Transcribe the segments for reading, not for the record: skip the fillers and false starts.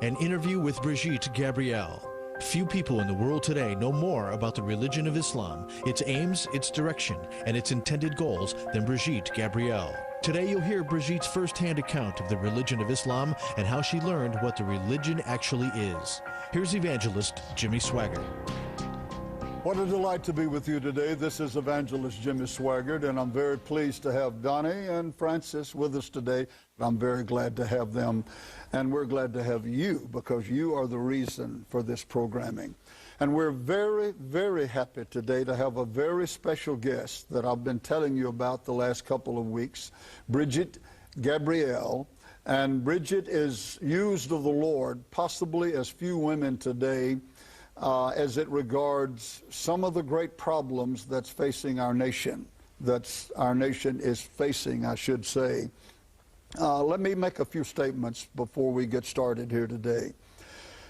An interview with Brigitte Gabriel. Few people in the world today know more about the religion of Islam, its aims, its direction, and its intended goals than Brigitte Gabriel. Today you'll hear Brigitte's first-hand account of the religion of Islam and how she learned what the religion actually is. Here's evangelist Jimmy Swaggart. What a delight to be with you today. This is evangelist Jimmy Swaggart, and I'm very pleased to have Donnie and Francis with us today. I'm very glad to have them, and we're glad to have you because you are the reason for this programming. And we're very, very happy today to have a very special guest that I've been telling you about the last couple of weeks, Brigitte Gabriel. And Brigitte is used of the Lord, possibly as few women today, as it regards some of the great problems that's facing our nation, our nation is facing, I should say. Let me make a few statements before we get started here today.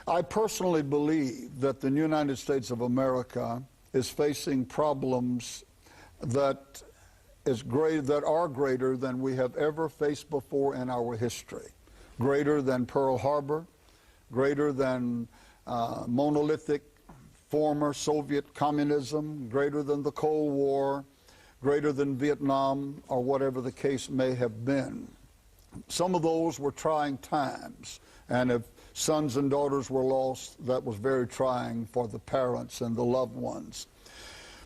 I personally believe that the United States of America is facing problems that are greater than we have ever faced before in our history. Greater than Pearl Harbor, greater than monolithic former Soviet communism, greater than the Cold War, greater than Vietnam, or whatever the case may have been. Some of those were trying times, and if sons and daughters were lost, that was very trying for the parents and the loved ones.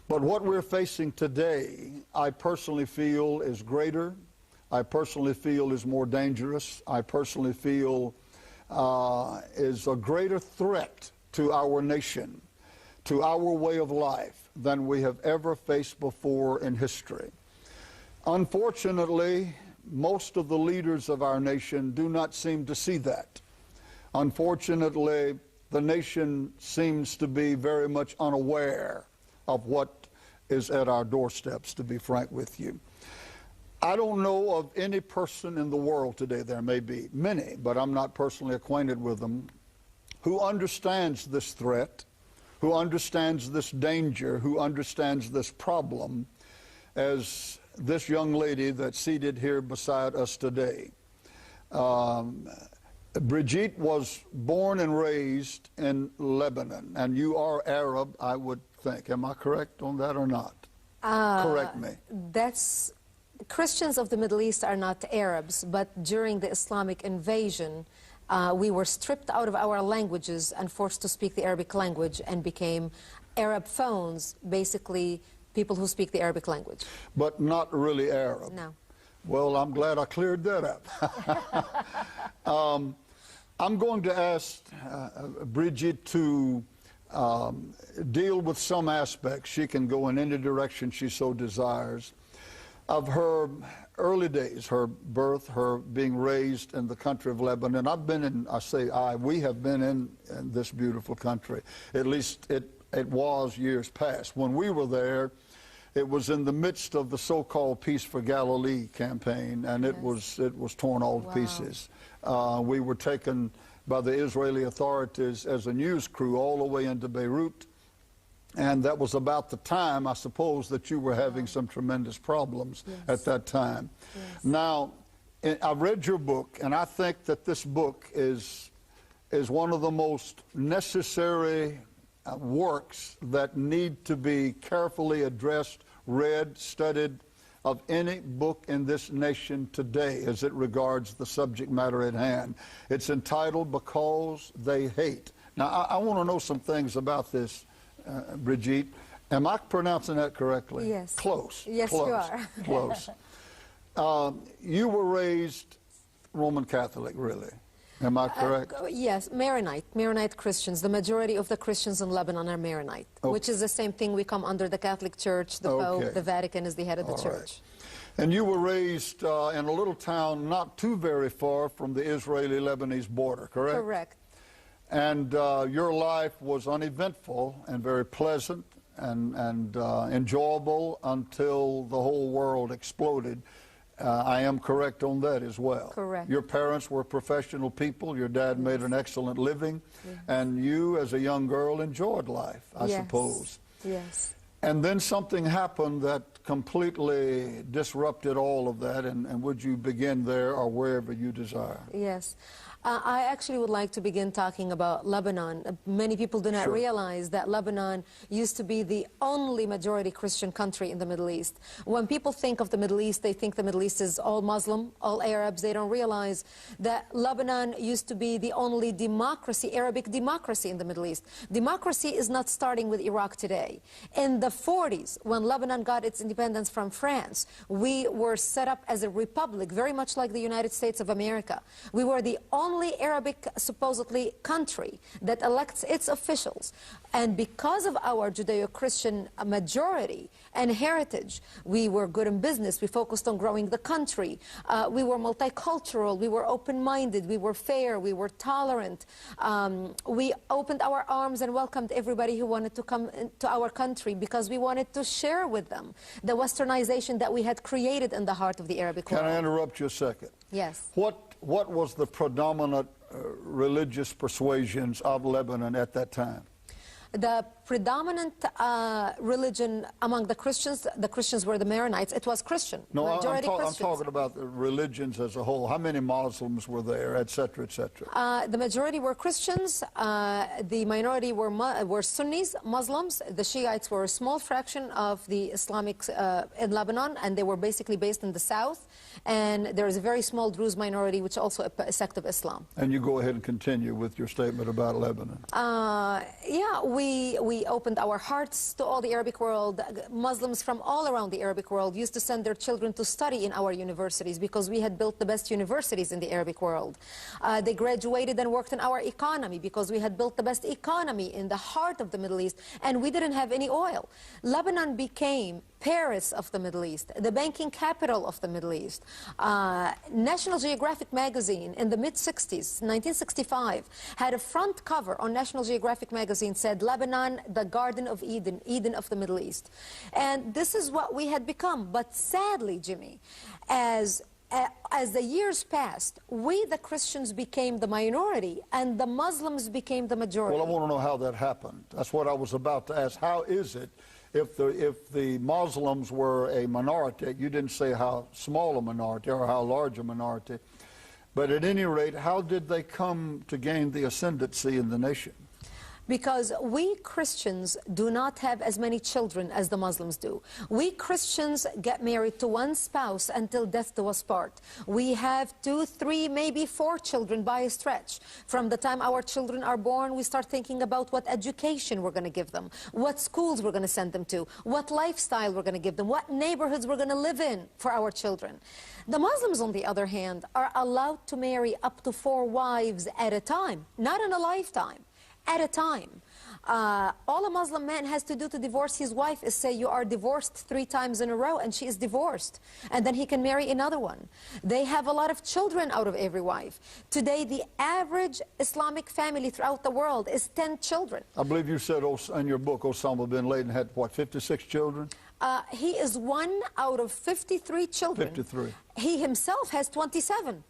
But what we're facing today, I personally feel is greater. I personally feel is more dangerous. I personally feel is a greater threat to our nation, to our way of life, than we have ever faced before in history. Unfortunately, most of the leaders of our nation do not seem to see that. Unfortunately, the nation seems to be very much unaware of what is at our doorsteps, to be frank with you. I don't know of any person in the world today, there may be many, but I'm not personally acquainted with them, who understands this threat, who understands this danger, who understands this problem as this young lady that's seated here beside us today. Brigitte was born and raised in Lebanon, and you are Arab, I would think. Am I correct on that or not? Correct me. Christians of the Middle East are not Arabs, but during the Islamic invasion, we were stripped out of our languages and forced to speak the Arabic language and became Arab phones, basically people who speak the Arabic language. But not really Arab? No. Well, I'm glad I cleared that up. I'm going to ask Brigitte to deal with some aspects. She can go in any direction she so desires, of her early days, her birth, her being raised in the country of Lebanon. I've been in, we have been in this beautiful country. At least it was years past. When we were there, it was in the midst of the so-called Peace for Galilee campaign, and yes, it was torn all to pieces. We were taken by the Israeli authorities as a news crew all the way into Beirut. And that was about the time, I suppose, that you were having some tremendous problems at that time. Yes. Now, I've read your book, and I think that this book is one of the most necessary works that need to be carefully addressed, read, studied, of any book in this nation today as it regards the subject matter at hand. It's entitled Because They Hate. Now, I want to know some things about this. Brigitte, am I pronouncing that correctly? Yes. Close. Yes, close, you are. Close. You were raised Roman Catholic, really. Am I correct? Yes, Maronite Christians. The majority of the Christians in Lebanon are Maronite, which is the same thing. We come under the Catholic Church. The Pope, the Vatican is the head of the church. And you were raised in a little town not too very far from the Israeli-Lebanese border, correct? Correct. And your life was uneventful and very pleasant and enjoyable until the whole world exploded. I am correct on that as well. Correct. Your parents were professional people. Your dad made an excellent living. Yes. And you, as a young girl, enjoyed life, I suppose. Yes. And then something happened that completely disrupted all of that. And would you begin there or wherever you desire? Yes. I actually would like to begin talking about Lebanon. Many people do not realize that Lebanon used to be the only majority Christian country in the Middle East. When people think of the Middle East, they think the Middle East is all Muslim, all Arabs. They don't realize that Lebanon used to be the only democracy, Arabic democracy in the Middle East. Democracy is not starting with Iraq today. In the 40s, when Lebanon got its independence from France, we were set up as a republic, very much like the United States of America. We were the only Arabic, supposedly, country that elects its officials. And because of our Judeo-Christian majority and heritage, we were good in business. We focused on growing the country. We were multicultural. We were open-minded. We were fair. We were tolerant. We opened our arms and welcomed everybody who wanted to come to our country because we wanted to share with them the westernization that we had created in the heart of the Arabic world. Can I interrupt you a second? Yes. What was the predominant religious persuasions of Lebanon at that time? The predominant religion among the Christians were the Maronites. It was Christian, no, majority I'm Christians. talking about the religions as a whole. How many Muslims were there, et cetera, et cetera? The majority were Christians. The minority were Sunnis, Muslims. The Shiites were a small fraction of the Islamics in Lebanon, and they were basically based in the south. And there is a very small Druze minority, which also a sect of Islam. And you go ahead and continue with your statement about Lebanon. Yeah, we opened our hearts to all the Arabic world. Muslims from all around the Arabic world used to send their children to study in our universities because we had built the best universities in the Arabic world. They graduated and worked in our economy because we had built the best economy in the heart of the Middle East, and we didn't have any oil. Lebanon became Paris of the Middle East, the banking capital of the Middle East. National Geographic magazine in the mid-60s, 1965, had a front cover on National Geographic magazine said, Lebanon, the Garden of Eden, Eden of the Middle East. And this is what we had become. But sadly, Jimmy, as the years passed, we, the Christians, became the minority, and the Muslims became the majority. Well, I want to know how that happened. That's what I was about to ask. How is it, if the Muslims were a minority, you didn't say how small a minority or how large a minority, but at any rate, how did they come to gain the ascendancy in the nation? Because we Christians do not have as many children as the Muslims do. We Christians get married to one spouse until death do us part. We have 2, 3, maybe 4 children by a stretch. From the time our children are born, we start thinking about what education we're going to give them, what schools we're going to send them to, what lifestyle we're going to give them, what neighborhoods we're going to live in for our children. The Muslims, on the other hand, are allowed to marry up to 4 wives at a time, not in a lifetime. At a time. All a Muslim man has to do to divorce his wife is say, you are divorced 3 times in a row, and she is divorced. And then he can marry another one. They have a lot of children out of every wife. Today, the average Islamic family throughout the world is 10 children. I believe you said in your book, Osama bin Laden had, what, 56 children? He is 1 out of 53 children. 53. He himself has 27.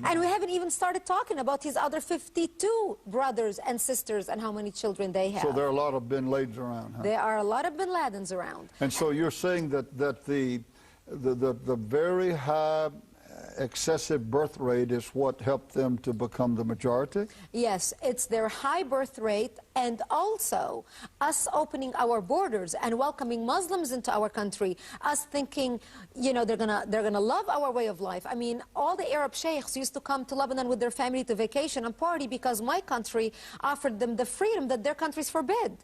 And we haven't even started talking about his other 52 brothers and sisters and how many children they have. So there are a lot of bin Ladens around, huh? There are a lot of bin Ladens around. And so you're saying that the very high excessive birth rate is what helped them to become the majority? Yes, it's their high birth rate, and also us opening our borders and welcoming Muslims into our country, us thinking, you know, they're gonna love our way of life. I mean, all the Arab sheikhs used to come to Lebanon with their family to vacation and party because my country offered them the freedom that their countries forbid.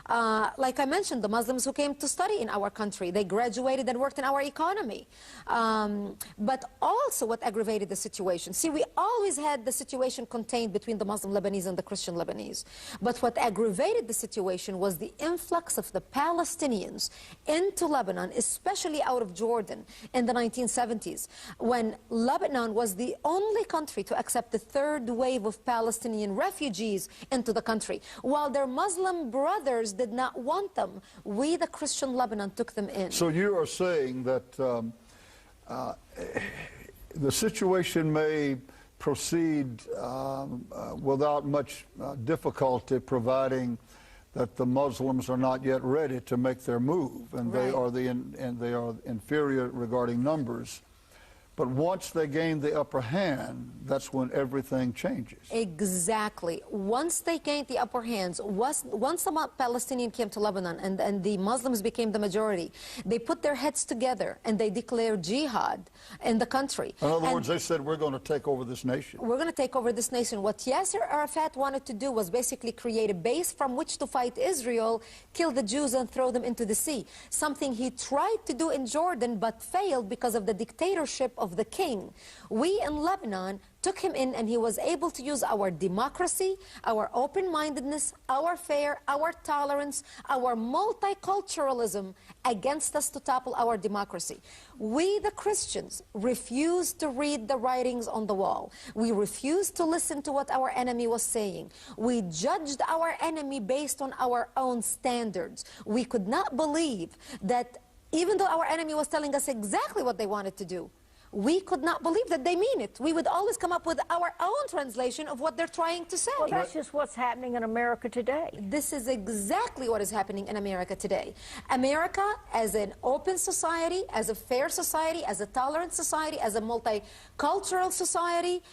Like I mentioned, the Muslims who came to study in our country, they graduated and worked in our economy. But also what aggravated the situation. See, we always had the situation contained between the Muslim Lebanese and the Christian Lebanese. But what aggravated the situation was the influx of the Palestinians into Lebanon, especially out of Jordan in the 1970s, when Lebanon was the only country to accept the 3rd wave of Palestinian refugees into the country. While their Muslim brothers did not want them, we, the Christian Lebanon, took them in. So you are saying that the situation may proceed without much difficulty, providing that the Muslims are not yet ready to make their move, and they are inferior regarding numbers. But once they gain the upper hand, that's when everything changes. Exactly. Once they gained the upper hands, once the Palestinians came to Lebanon and the Muslims became the majority, they put their heads together and they declared jihad in the country. In other words, they said, we're going to take over this nation. We're going to take over this nation. What Yasser Arafat wanted to do was basically create a base from which to fight Israel, kill the Jews and throw them into the sea. Something he tried to do in Jordan but failed because of the dictatorship of the king. We in Lebanon took him in, and he was able to use our democracy, our open-mindedness, our fair, our tolerance, our multiculturalism against us to topple our democracy. We, the Christians, refused to read the writings on the wall. We refused to listen to what our enemy was saying. We judged our enemy based on our own standards. We could not believe that even though our enemy was telling us exactly what they wanted to do, we could not believe that they mean it. We would always come up with our own translation of what they're trying to say. Well, that's just what's happening in America today. This is exactly what is happening in America today. America, as an open society, as a fair society, as a tolerant society, as a multicultural society,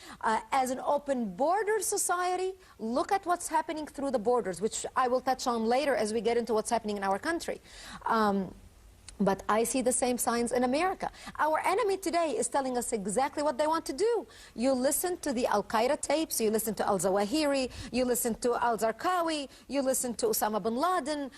as an open border society, look at what's happening through the borders, which I will touch on later as we get into what's happening in our country. But I see the same signs in America. Our enemy today is telling us exactly what they want to do. You listen to the Al-Qaeda tapes, you listen to al-Zawahiri, you listen to al-Zarqawi, you listen to Osama bin Laden,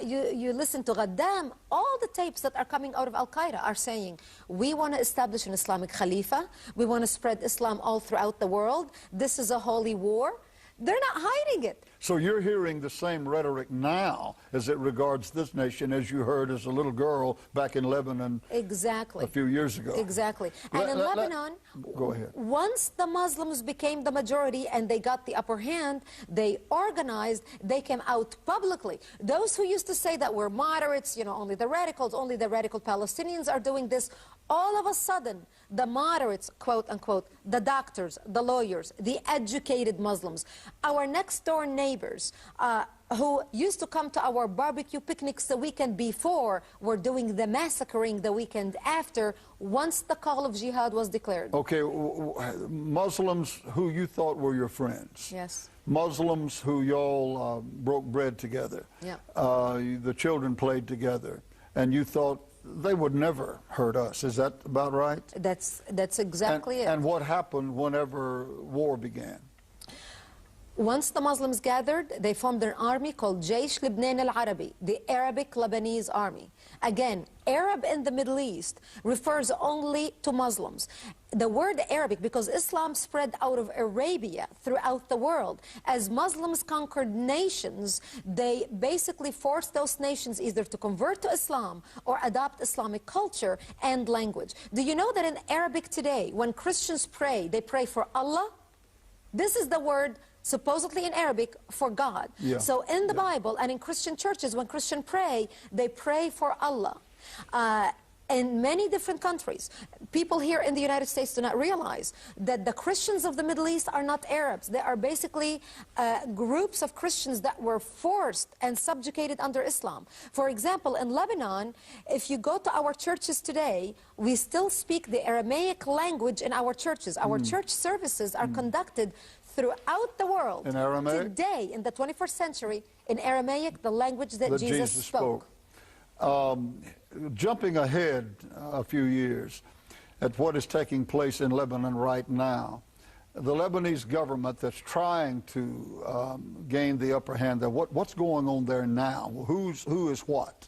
you listen to Ghaddam. All the tapes that are coming out of Al-Qaeda are saying, we want to establish an Islamic Khalifa, we want to spread Islam all throughout the world, this is a holy war. They're not hiding it. So you're hearing the same rhetoric now as it regards this nation as you heard as a little girl back in Lebanon exactly. a few years ago. Exactly. And in Lebanon, go ahead. Once the Muslims became the majority and they got the upper hand, they organized, they came out publicly. Those who used to say that we're moderates, you know, only the radical Palestinians are doing this, all of a sudden, the moderates, quote unquote, the doctors, the lawyers, the educated Muslims, our next door neighbors who used to come to our barbecue picnics the weekend before were doing the massacring the weekend after, once the call of jihad was declared. Okay, Muslims who you thought were your friends. Yes. Muslims who y'all broke bread together. Yeah. The children played together. And you thought they would never hurt us. Is that about right? That's exactly it. And what happened whenever war began? Once the Muslims gathered, they formed an army called Jaysh Libnan al-Arabi, the Arabic Lebanese army. Again, Arab in the Middle East refers only to Muslims. The word Arabic, because Islam spread out of Arabia throughout the world. As Muslims conquered nations, they basically forced those nations either to convert to Islam or adopt Islamic culture and language. Do you know that in Arabic today, when Christians pray, they pray for Allah? This is the word supposedly in Arabic for God. Yeah. So in the Bible and in Christian churches, when Christians pray, they pray for Allah. In many different countries, people here in the United States do not realize that the Christians of the Middle East are not Arabs. They are basically groups of Christians that were forced and subjugated under Islam. For example, in Lebanon, if you go to our churches today, we still speak the Aramaic language in our churches. Our church services are conducted throughout the world. In Aramaic? Today, in the 21st century, in Aramaic, the language that Jesus spoke. Jumping ahead a few years at what is taking place in Lebanon right now, the Lebanese government that's trying to gain the upper hand there, what's going on there now? Who is what?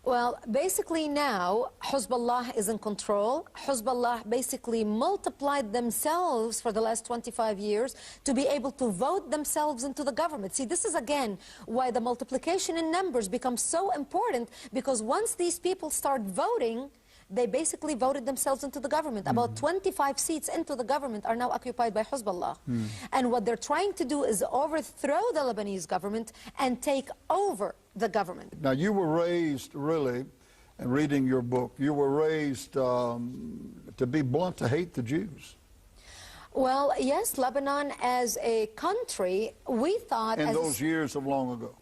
Well, basically now, Hezbollah is in control. Hezbollah basically multiplied themselves for the last 25 years to be able to vote themselves into the government. See, this is again why the multiplication in numbers becomes so important, because once these people start voting, they basically voted themselves into the government. About 25 seats into the government are now occupied by Hezbollah. And what they're trying to do is overthrow the Lebanese government and take over the government. Now, you were raised, really, and reading your book, you were raised, to be blunt, to hate the Jews. Well, yes, Lebanon as a country, we thought... In those years of long ago.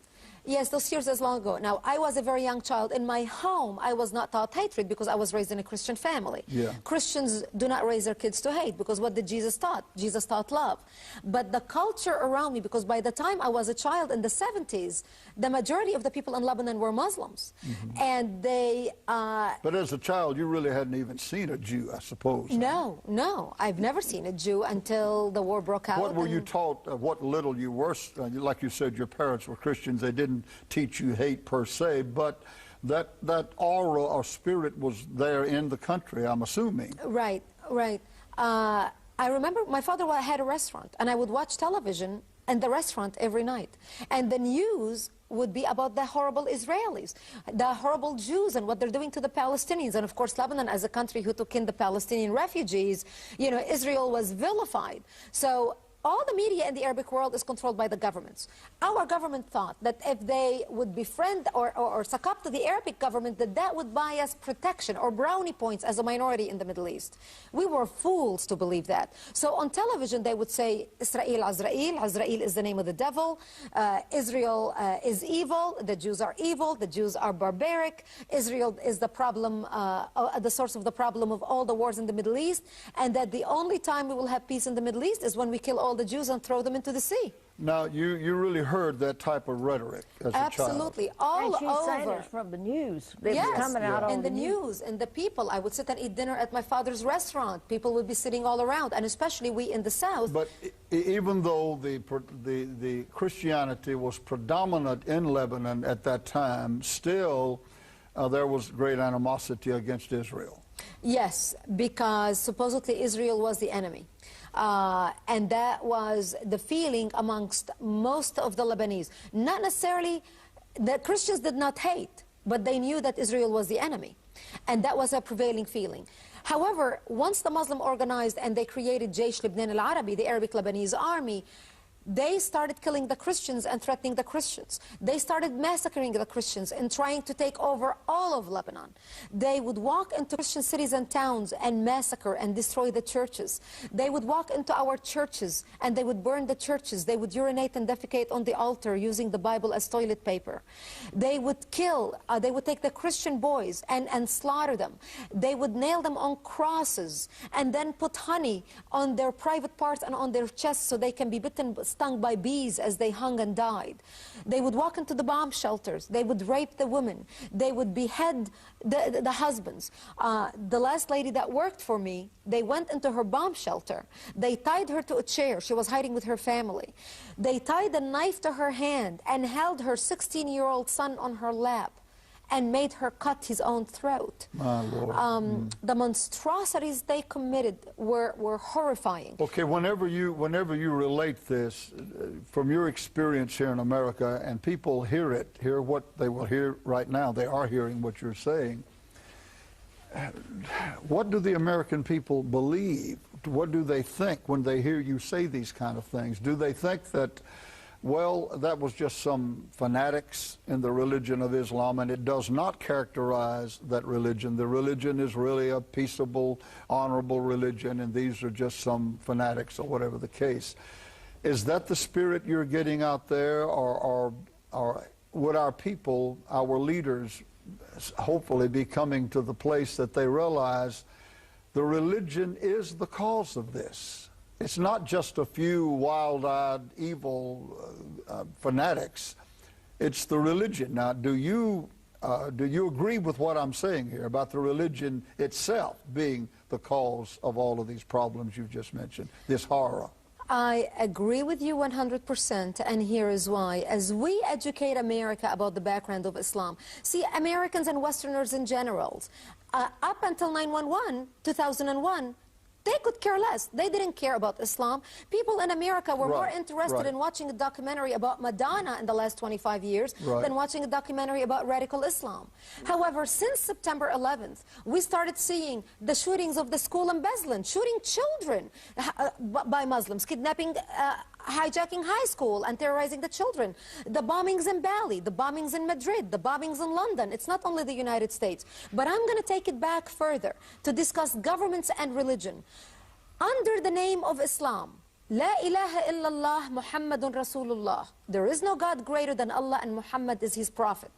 Yes, those years is long ago. Now, I was a very young child. In my home, I was not taught hatred because I was raised in a Christian family. Yeah. Christians do not raise their kids to hate because what did Jesus taught? Jesus taught love. But the culture around me, because by the time I was a child in the 70s, the majority of the people in Lebanon were Muslims. And they... But as a child, you really hadn't even seen a Jew, I suppose. No, no. I've never seen a Jew until the war broke out. What were you taught, what little you were, like you said, your parents were Christians, they didn't teach you hate per se, but that aura or spirit was there in the country, I'm assuming. Right, right. I remember my father had a restaurant, and I would watch television in the restaurant every night. And the news would be about the horrible Israelis, the horrible Jews and what they're doing to the Palestinians. And of course, Lebanon, as a country who took in the Palestinian refugees, you know, Israel was vilified. So all the media in the Arabic world is controlled by the governments. Our government thought that if they would befriend or succumb to the Arabic government, that would buy us protection or brownie points as a minority in the Middle East. We were fools to believe that. So on television, they would say, Israel, Azrael. Azrael is the name of the devil. Israel is evil. The Jews are evil. The Jews are barbaric. Israel is the problem, the source of the problem of all the wars in the Middle East. And that the only time we will have peace in the Middle East is when we kill all the Jews and throw them into the sea. Now, you really heard that type of rhetoric as a child. Absolutely, all and she's over. saying it's from the news. It's Yes, coming out on in the news, and the people. I would sit and eat dinner at my father's restaurant. People would be sitting all around, and especially we in the South. But even though the Christianity was predominant in Lebanon at that time, still there was great animosity against Israel. Yes, because supposedly Israel was the enemy. And that was the feeling amongst most of the Lebanese. Not necessarily, the Christians did not hate, but they knew that Israel was the enemy. And that was a prevailing feeling. However, once the Muslim organized and they created Jaysh Lebanon al-Arabi, the Arabic Lebanese army, they started killing the Christians and threatening the Christians. They started massacring the Christians and trying to take over all of Lebanon. They would walk into Christian cities and towns and massacre and destroy the churches. They would walk into our churches and they would burn the churches. They would urinate and defecate on the altar using the Bible as toilet paper. They would kill, they would take the Christian boys and slaughter them. They would nail them on crosses and then put honey on their private parts and on their chests so they can be stung by bees as they hung and died. They would walk into the bomb shelters. They would rape the women. They would behead the husbands. The last lady that worked for me, they went into her bomb shelter. They tied her to a chair. She was hiding with her family. They tied a knife to her hand and held her 16-year-old son on her lap and made her cut his own throat. My Lord. The monstrosities they committed were horrifying. Okay, whenever you relate this, from your experience here in America, and people hear what they will hear right now, they are hearing what you're saying, what do the American people believe? What do they think when they hear you say these kind of things? Do they think that, well, that was just some fanatics in the religion of Islam, and it does not characterize that religion? The religion is really a peaceable, honorable religion, and these are just some fanatics, or whatever the case. Is that the spirit you're getting out there, or would our people, our leaders, hopefully be coming to the place that they realize the religion is the cause of this? It's not just a few wild-eyed, evil fanatics. It's the religion. Now, do you agree with what I'm saying here about the religion itself being the cause of all of these problems you've just mentioned, this horror? I agree with you 100%, and here is why. As we educate America about the background of Islam, see, Americans and Westerners in general, up until 9/11, 2001, they could care less. They didn't care about Islam. People in America were more interested in watching a documentary about Madonna in the last 25 years than watching a documentary about radical Islam. However, since September 11th, we started seeing the shootings of the school in Beslan, shooting children by Muslims, kidnapping, hijacking high school and terrorizing the children. The bombings in Bali, the bombings in Madrid, the bombings in London. It's not only the United States. But I'm going to take it back further to discuss governments and religion. Under the name of Islam, La ilaha illallah Muhammadun Rasulullah. There is no God greater than Allah, and Muhammad is his prophet.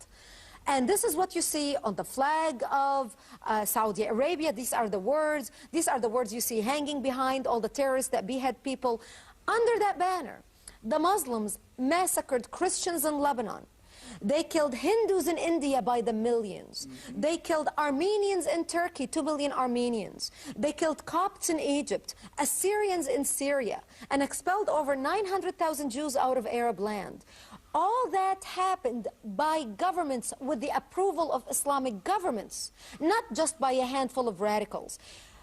And this is what you see on the flag of Saudi Arabia. These are the words. These are the words you see hanging behind all the terrorists that behead people. Under that banner, the Muslims massacred Christians in Lebanon. They killed Hindus in India by the millions. They killed Armenians in Turkey, 2 million Armenians. They killed Copts in Egypt, Assyrians in Syria, and expelled over 900,000 Jews out of Arab land. All that happened by governments with the approval of Islamic governments, not just by a handful of radicals.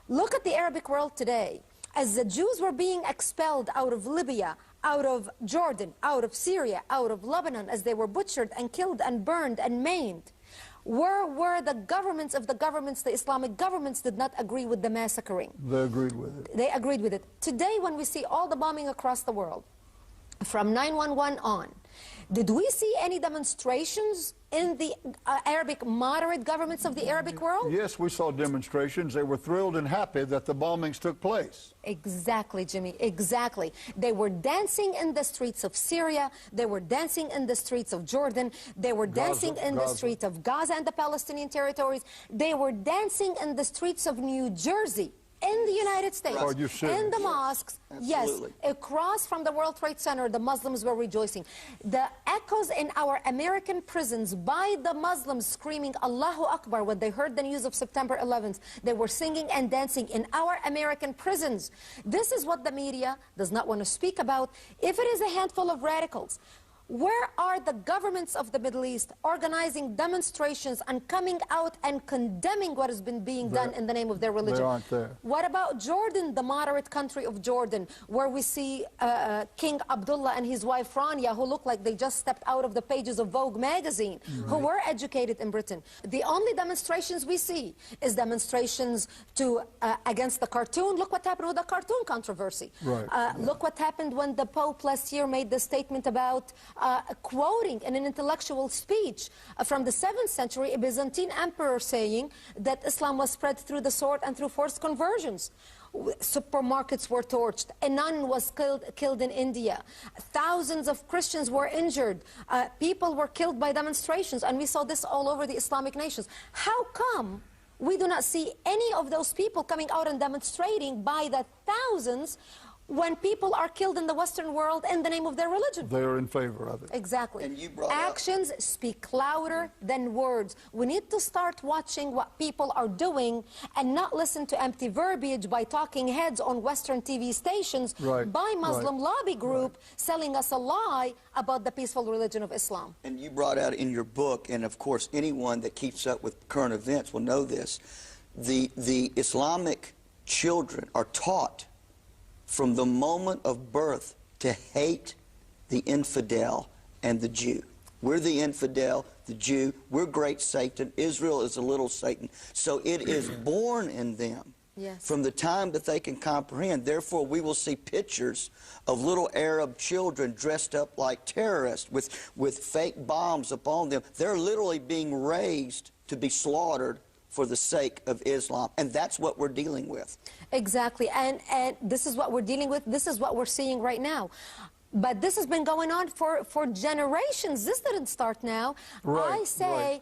Look at the Arabic world today. As the Jews were being expelled out of Libya, out of Jordan, out of Syria, out of Lebanon, as they were butchered and killed and burned and maimed, where were the governments of the governments? The Islamic governments did not agree with the massacring. They agreed with it. They agreed with it. Today, when we see all the bombing across the world, from 9/11 on, did we see any demonstrations in the Arabic moderate governments of the Arabic world? Yes, we saw demonstrations. They were thrilled and happy that the bombings took place. Exactly, Jimmy, exactly. They were dancing in the streets of Syria. They were dancing in the streets of Jordan. They were dancing in the streets of Gaza and the Palestinian territories. They were dancing in the streets of New Jersey, in the United States, Are you serious? in the mosques. Absolutely. Yes, across from the World Trade Center, the Muslims were rejoicing. The echoes in our American prisons by the Muslims screaming Allahu Akbar when they heard the news of September 11th. They were singing and dancing in our American prisons. This is what the media does not want to speak about. If it is a handful of radicals, where are the governments of the Middle East organizing demonstrations and coming out and condemning what has been being done in the name of their religion? They aren't there. What about Jordan, the moderate country of Jordan, where we see King Abdullah and his wife Rania, who look like they just stepped out of the pages of Vogue magazine, who were educated in Britain? The only demonstrations we see is demonstrations against the cartoon. Look what happened with the cartoon controversy. Look what happened when the Pope last year made the statement about quoting in an intellectual speech from the 7th century, a Byzantine emperor saying that Islam was spread through the sword and through forced conversions. Supermarkets were torched. A nun was killed in India. Thousands of Christians were injured. People were killed by demonstrations, and we saw this all over the Islamic nations. How come we do not see any of those people coming out and demonstrating by the thousands when people are killed in the Western world in the name of their religion? They are in favor of it. Exactly. And you brought Actions speak louder than words. We need to start watching what people are doing and not listen to empty verbiage by talking heads on Western TV stations by Muslim lobby group selling us a lie about the peaceful religion of Islam. And you brought out in your book, and of course anyone that keeps up with current events will know this, the Islamic children are taught from the moment of birth to hate the infidel and the Jew. We're the infidel, the Jew, we're great Satan, Israel is a little Satan. So it is born in them from the time that they can comprehend. Therefore, we will see pictures of little Arab children dressed up like terrorists with fake bombs upon them. They're literally being raised to be slaughtered for the sake of Islam. And that's what we're dealing with. Exactly. And this is what we're dealing with. This is what we're seeing right now. But this has been going on for generations. This didn't start now. I say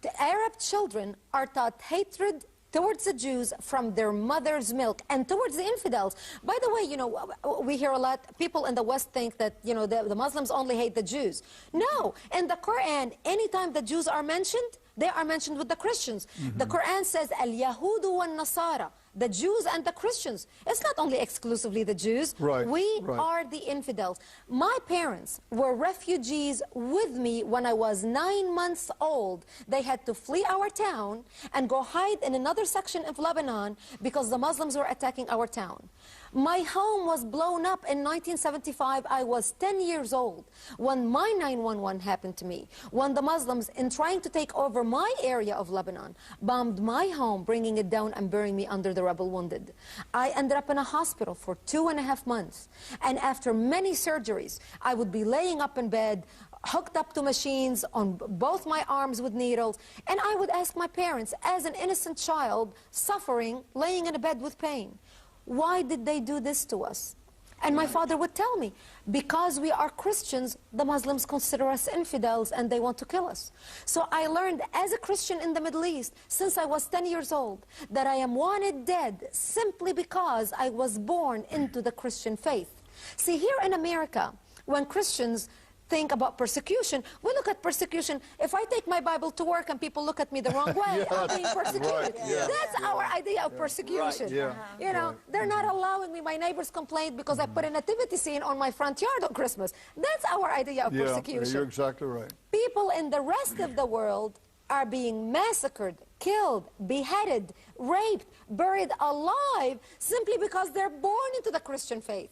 the Arab children are taught hatred towards the Jews from their mother's milk and towards the infidels. By the way, you know, we hear a lot, people in the West think that, you know, the Muslims only hate the Jews. No, in the Quran, anytime the Jews are mentioned, they are mentioned with the Christians. The Quran says, Al-Yahudu wa-Nasara, the Jews and the Christians. It's not only exclusively the Jews. We are the infidels. My parents were refugees with me when I was 9 months old. They had to flee our town and go hide in another section of Lebanon because the Muslims were attacking our town. My home was blown up in 1975. I was 10 years old when my 9/11 happened to me. When the Muslims, in trying to take over my area of Lebanon, bombed my home, bringing it down and burying me under the rubble wounded. I ended up in a hospital for 2.5 months. And after many surgeries, I would be laying up in bed, hooked up to machines on both my arms with needles. And I would ask my parents, as an innocent child, suffering, laying in a bed with pain, why did they do this to us? And my father would tell me, because we are Christians, the Muslims consider us infidels and they want to kill us. So I learned as a Christian in the Middle East, since I was 10 years old, that I am wanted dead simply because I was born into the Christian faith. See, here in America, when Christians think about persecution, we look at persecution. If I take my Bible to work and people look at me the wrong way, I'm being persecuted. Right, yeah, That's our idea of persecution. Right, yeah, You know, they're not allowing me. My neighbors complained because I put a nativity scene on my front yard on Christmas. That's our idea of persecution. You're exactly right. People in the rest of the world are being massacred, killed, beheaded, raped, buried alive simply because they're born into the Christian faith.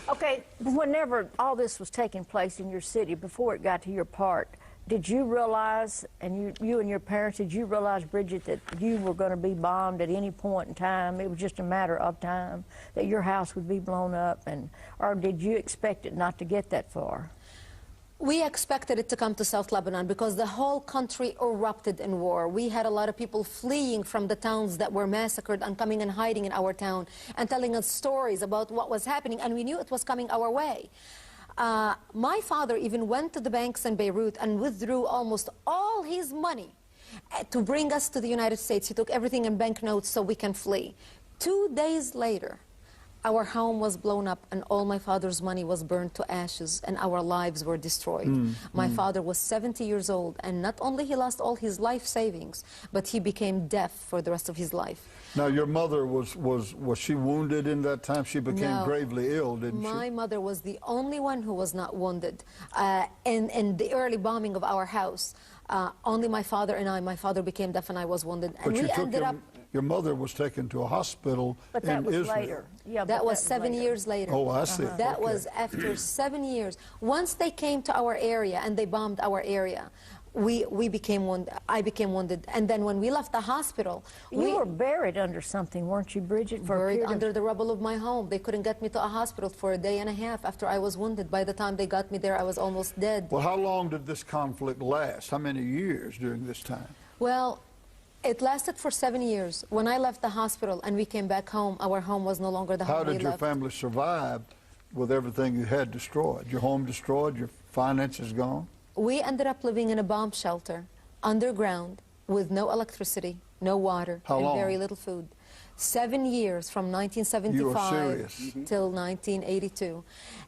Okay, whenever all this was taking place in your city, before it got to your part, did you realize, and you and your parents, did you realize, Brigitte, that you were going to be bombed at any point in time? It was just a matter of time that your house would be blown up, or did you expect it not to get that far? We expected it to come to South Lebanon because the whole country erupted in war. We had a lot of people fleeing from the towns that were massacred and coming and hiding in our town and telling us stories about what was happening, and we knew it was coming our way. My father even went to the banks in Beirut and withdrew almost all his money to bring us to the United States. He took everything in banknotes so we can flee. 2 days later, our home was blown up and all my father's money was burned to ashes and our lives were destroyed. My father was 70 years old, and not only he lost all his life savings, but he became deaf for the rest of his life. Now, your mother, was she wounded in that time? She became gravely ill, didn't she? My mother was the only one who was not wounded in the early bombing of our house. Only my father and my father became deaf and I was wounded. And we ended up... Your mother was taken to a hospital but that in was Israel. Later. Yeah, that was 7 years later. Oh, I see. That was after 7 years. Once they came to our area and they bombed our area, we became wounded. I became wounded. And then when we left the hospital... You were buried under something, weren't you, Brigitte? Buried under the rubble of my home. They couldn't get me to a hospital for a day and a half after I was wounded. By the time they got me there, I was almost dead. Well, how long did this conflict last? How many years during this time? Well, it lasted for 7 years. When I left the hospital and we came back home, our home was no longer the home we left. How did your family survive with everything you had destroyed? Your home destroyed, your finances gone? We ended up living in a bomb shelter, underground, with no electricity, no water, and very little food. 7 years from 1975 till 1982.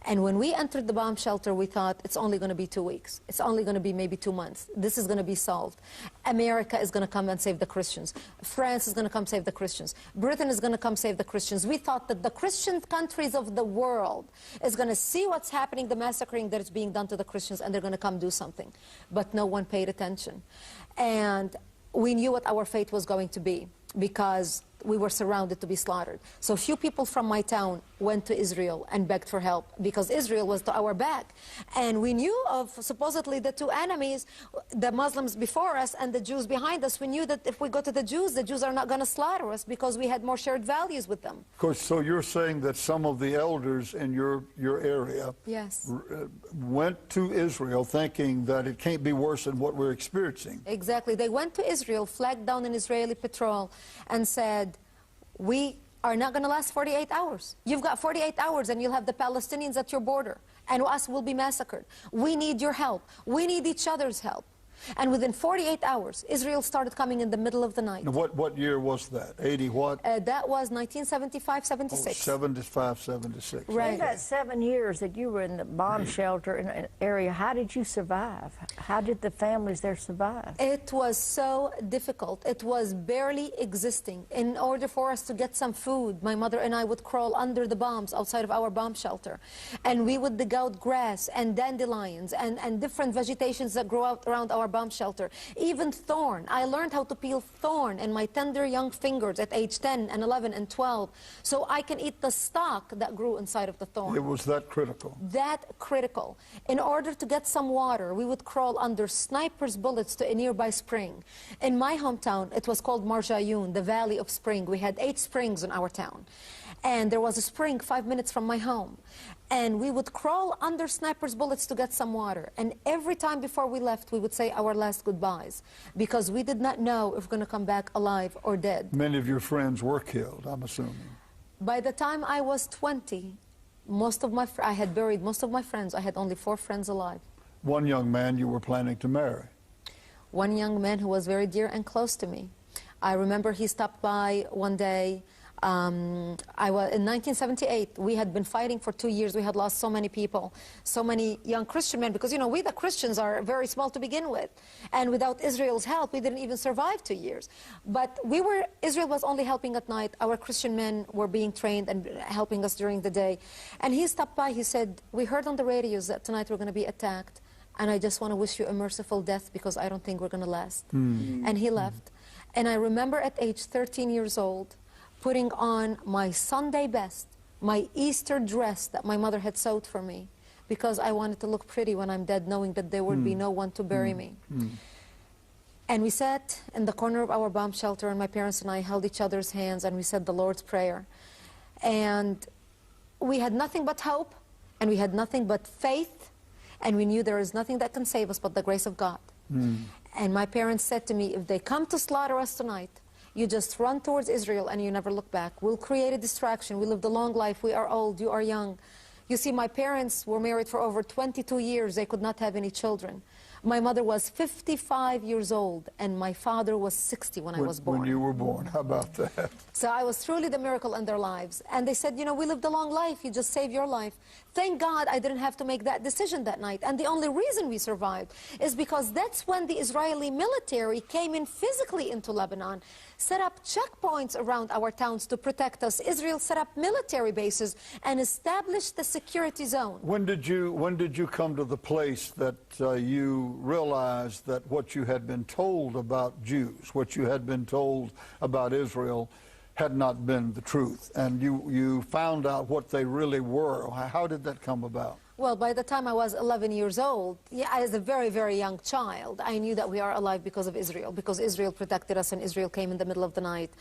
And when we entered the bomb shelter, we thought it's only going to be 2 weeks. It's only going to be maybe 2 months. This is going to be solved. America is going to come and save the Christians. France is going to come save the Christians. Britain is going to come save the Christians. We thought that the Christian countries of the world is going to see what's happening, the massacring that is being done to the Christians, and they're going to come do something. But no one paid attention. And we knew what our fate was going to be because we were surrounded to be slaughtered. So few people from my town went to Israel and begged for help because Israel was to our back. And we knew of supposedly the two enemies, the Muslims before us and the Jews behind us. We knew that if we go to the Jews are not going to slaughter us because we had more shared values with them. Of course, so you're saying that some of the elders in your area went to Israel thinking that it can't be worse than what we're experiencing. Exactly. They went to Israel, flagged down an Israeli patrol, and said, we are not going to last 48 hours. You've got 48 hours and you'll have the Palestinians at your border and us will be massacred. We need your help. We need each other's help. And within 48 hours, Israel started coming in the middle of the night. What year was that? 80 what? That was 1975, 76. Oh, 75, 76. Right. In that 7 years that you were in the bomb shelter in an area, how did you survive? How did the families there survive? It was so difficult. It was barely existing. In order for us to get some food, my mother and I would crawl under the bombs outside of our bomb shelter. And we would dig out grass and dandelions and different vegetations that grow out around our bomb shelter. Even thorn. I learned how to peel thorn in my tender young fingers at age 10 and 11 and 12 so I can eat the stalk that grew inside of the thorn. It was that critical. That critical. In order to get some water, we would crawl under sniper's bullets to a nearby spring. In my hometown, it was called Marjayun, the Valley of Spring. We had 8 springs in our town. And there was a spring 5 minutes from my home. And we would crawl under sniper's bullets to get some water. And every time before we left, we would say our last goodbyes because we did not know if we're going to come back alive or dead. Many of your friends were killed, I'm assuming. By the time I was 20, I had buried most of my friends. I had only 4 friends alive. One young man you were planning to marry. One young man who was very dear and close to me. I remember he stopped by one day. In 1978, we had been fighting for 2 years. We had lost so many people, so many young Christian men, because, you know, we the Christians are very small to begin with. And without Israel's help, we didn't even survive 2 years. But Israel was only helping at night. Our Christian men were being trained and helping us during the day. And he stopped by, he said, we heard on the radios that tonight we're going to be attacked. And I just want to wish you a merciful death because I don't think we're going to last. And he left. And I remember at age 13 years old, putting on my Sunday best, my Easter dress that my mother had sewed for me, because I wanted to look pretty when I'm dead, knowing that there would be no one to bury me. And we sat in the corner of our bomb shelter, and my parents and I held each other's hands, and we said the Lord's Prayer. And we had nothing but hope, and we had nothing but faith, and we knew there is nothing that can save us but the grace of God. And my parents said to me, if they come to slaughter us tonight, you just run towards Israel and you never look back. We'll create a distraction. We lived a long life. We are old. You are young. You see, my parents were married for over 22 years. They could not have any children. My mother was 55 years old, and my father was 60 when I was born. When you were born. How about that? So I was truly the miracle in their lives. And they said, you know, we lived a long life. You just saved your life. Thank God I didn't have to make that decision that night. And the only reason we survived is because that's when the Israeli military came in physically into Lebanon, set up checkpoints around our towns to protect us. Israel set up military bases and established the security zone. When did you come to the place that you realized that what you had been told about Jews, what you had been told about Israel, had not been the truth, and you found out what they really were? How did that come about? Well, by the time I was 11 years old, as a very, very young child, I knew that we are alive because of Israel, because Israel protected us and Israel came in the middle of the night.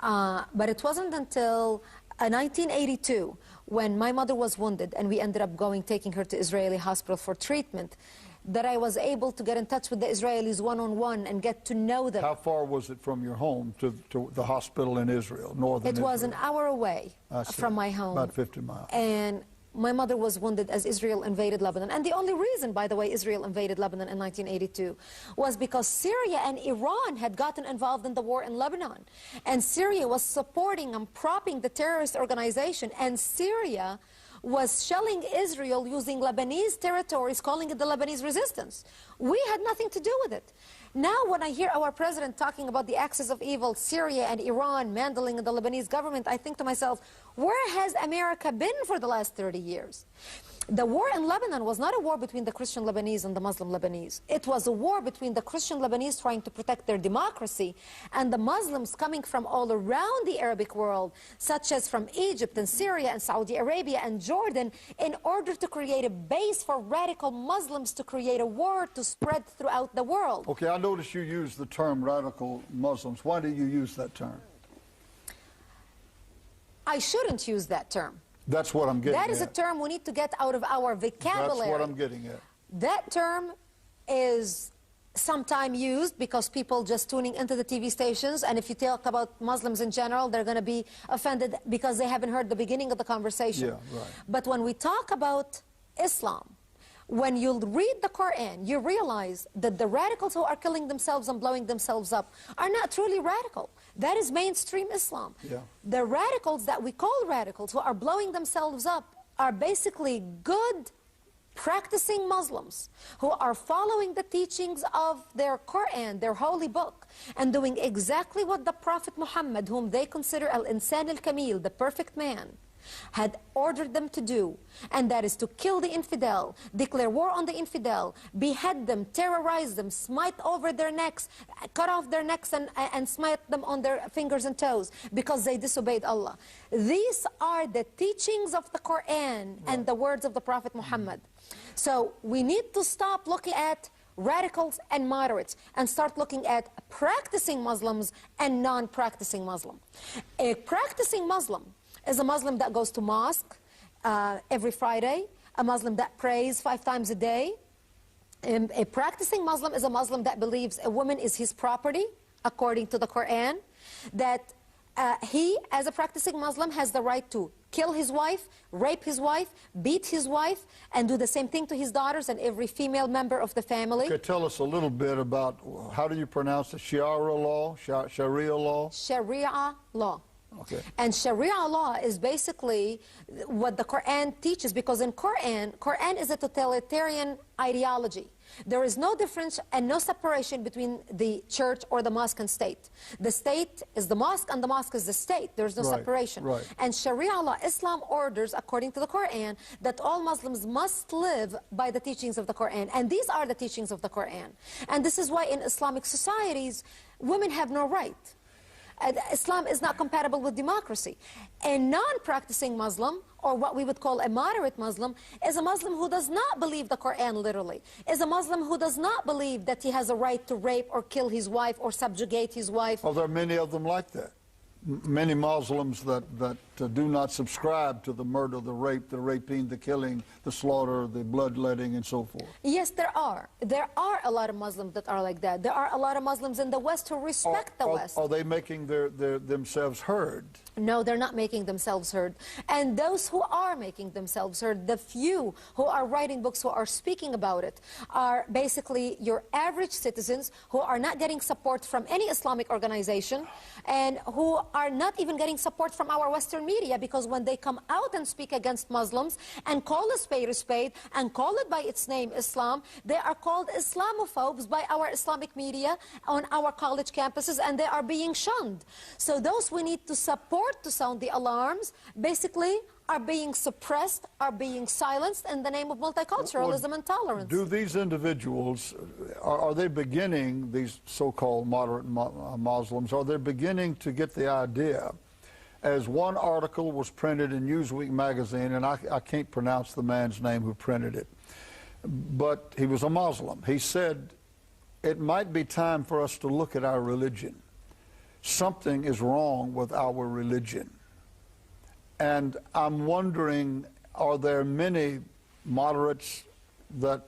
But it wasn't until 1982, when my mother was wounded and we ended up taking her to Israeli hospital for treatment, that I was able to get in touch with the Israelis one-on-one and get to know them. How far was it from your home to the hospital in Israel, northern Israel? It was an hour away from my home. About 50 miles. And my mother was wounded as Israel invaded Lebanon. And the only reason, by the way, Israel invaded Lebanon in 1982 was because Syria and Iran had gotten involved in the war in Lebanon. And Syria was supporting and propping the terrorist organization. And Syria was shelling Israel using Lebanese territories, calling it the Lebanese resistance. We had nothing to do with it. Now when I hear our president talking about the axis of evil, Syria and Iran mandling the Lebanese government, I think to myself, where has America been for the last 30 years? The war in Lebanon was not a war between the Christian Lebanese and the Muslim Lebanese. It was a war between the Christian Lebanese trying to protect their democracy and the Muslims coming from all around the Arabic world, such as from Egypt and Syria and Saudi Arabia and Jordan, in order to create a base for radical Muslims to create a war to spread throughout the world. Okay, I noticed you used the term radical Muslims. Why do you use that term? I shouldn't use that term. That's what I'm getting at. That is a term we need to get out of our vocabulary. That's what I'm getting at. That term is sometimes used because people just tuning into the TV stations, and if you talk about Muslims in general, they're going to be offended because they haven't heard the beginning of the conversation. Yeah, right. But when we talk about Islam, when you read the Quran, you realize that the radicals who are killing themselves and blowing themselves up are not truly radical. That is mainstream Islam. Yeah. The radicals that we call radicals who are blowing themselves up are basically good, practicing Muslims who are following the teachings of their Quran, their holy book, and doing exactly what the Prophet Muhammad, whom they consider al-Insan al-Kamil, the perfect man, had ordered them to do, and that is to kill the infidel, declare war on the infidel, behead them, terrorize them, smite over their necks, cut off their necks and smite them on their fingers and toes because they disobeyed Allah. These are the teachings of the Quran and the words of the Prophet Muhammad. So we need to stop looking at radicals and moderates and start looking at practicing Muslims and non-practicing Muslim. A practicing Muslim is a Muslim that goes to mosque every Friday, a Muslim that prays 5 times a day. A practicing Muslim is a Muslim that believes a woman is his property, according to the Quran, that he, as a practicing Muslim, has the right to kill his wife, rape his wife, beat his wife, and do the same thing to his daughters and every female member of the family. Okay, tell us a little bit about, how do you pronounce it? Sharia law? Sharia law? Sharia law. Okay. And Sharia law is basically what the Quran teaches, because in Quran is a totalitarian ideology. There is no difference and no separation between the church or the mosque and state. The state is the mosque and the mosque is the state. There's no separation. Right. And Sharia law, Islam orders, according to the Quran, that all Muslims must live by the teachings of the Quran. And these are the teachings of the Quran. And this is why in Islamic societies, women have no right. Islam is not compatible with democracy. A non-practicing Muslim, or what we would call a moderate Muslim, is a Muslim who does not believe the Quran literally, is a Muslim who does not believe that he has a right to rape or kill his wife or subjugate his wife. Well, there are many of them like that. Many Muslims that do not subscribe to the murder, the rape, the raping, the killing, the slaughter, the bloodletting, and so forth. Yes, there are. There are a lot of Muslims that are like that. There are a lot of Muslims in the West who respect the West. Are they making themselves heard? No, they're not making themselves heard. And those who are making themselves heard, the few who are writing books, who are speaking about it, are basically your average citizens who are not getting support from any Islamic organization and who are not even getting support from our Western media, because when they come out and speak against Muslims and call a spade and call it by its name, Islam, they are called Islamophobes by our Islamic media on our college campuses, and they are being shunned. So those we need to support to sound the alarms, basically are being suppressed, are being silenced in the name of multiculturalism and tolerance. Do these individuals, are they beginning, these so-called moderate Muslims, are they beginning to get the idea, as one article was printed in Newsweek magazine, and I can't pronounce the man's name who printed it, but he was a Muslim. He said, it might be time for us to look at our religion. Something is wrong with our religion. And I'm wondering, are there many moderates that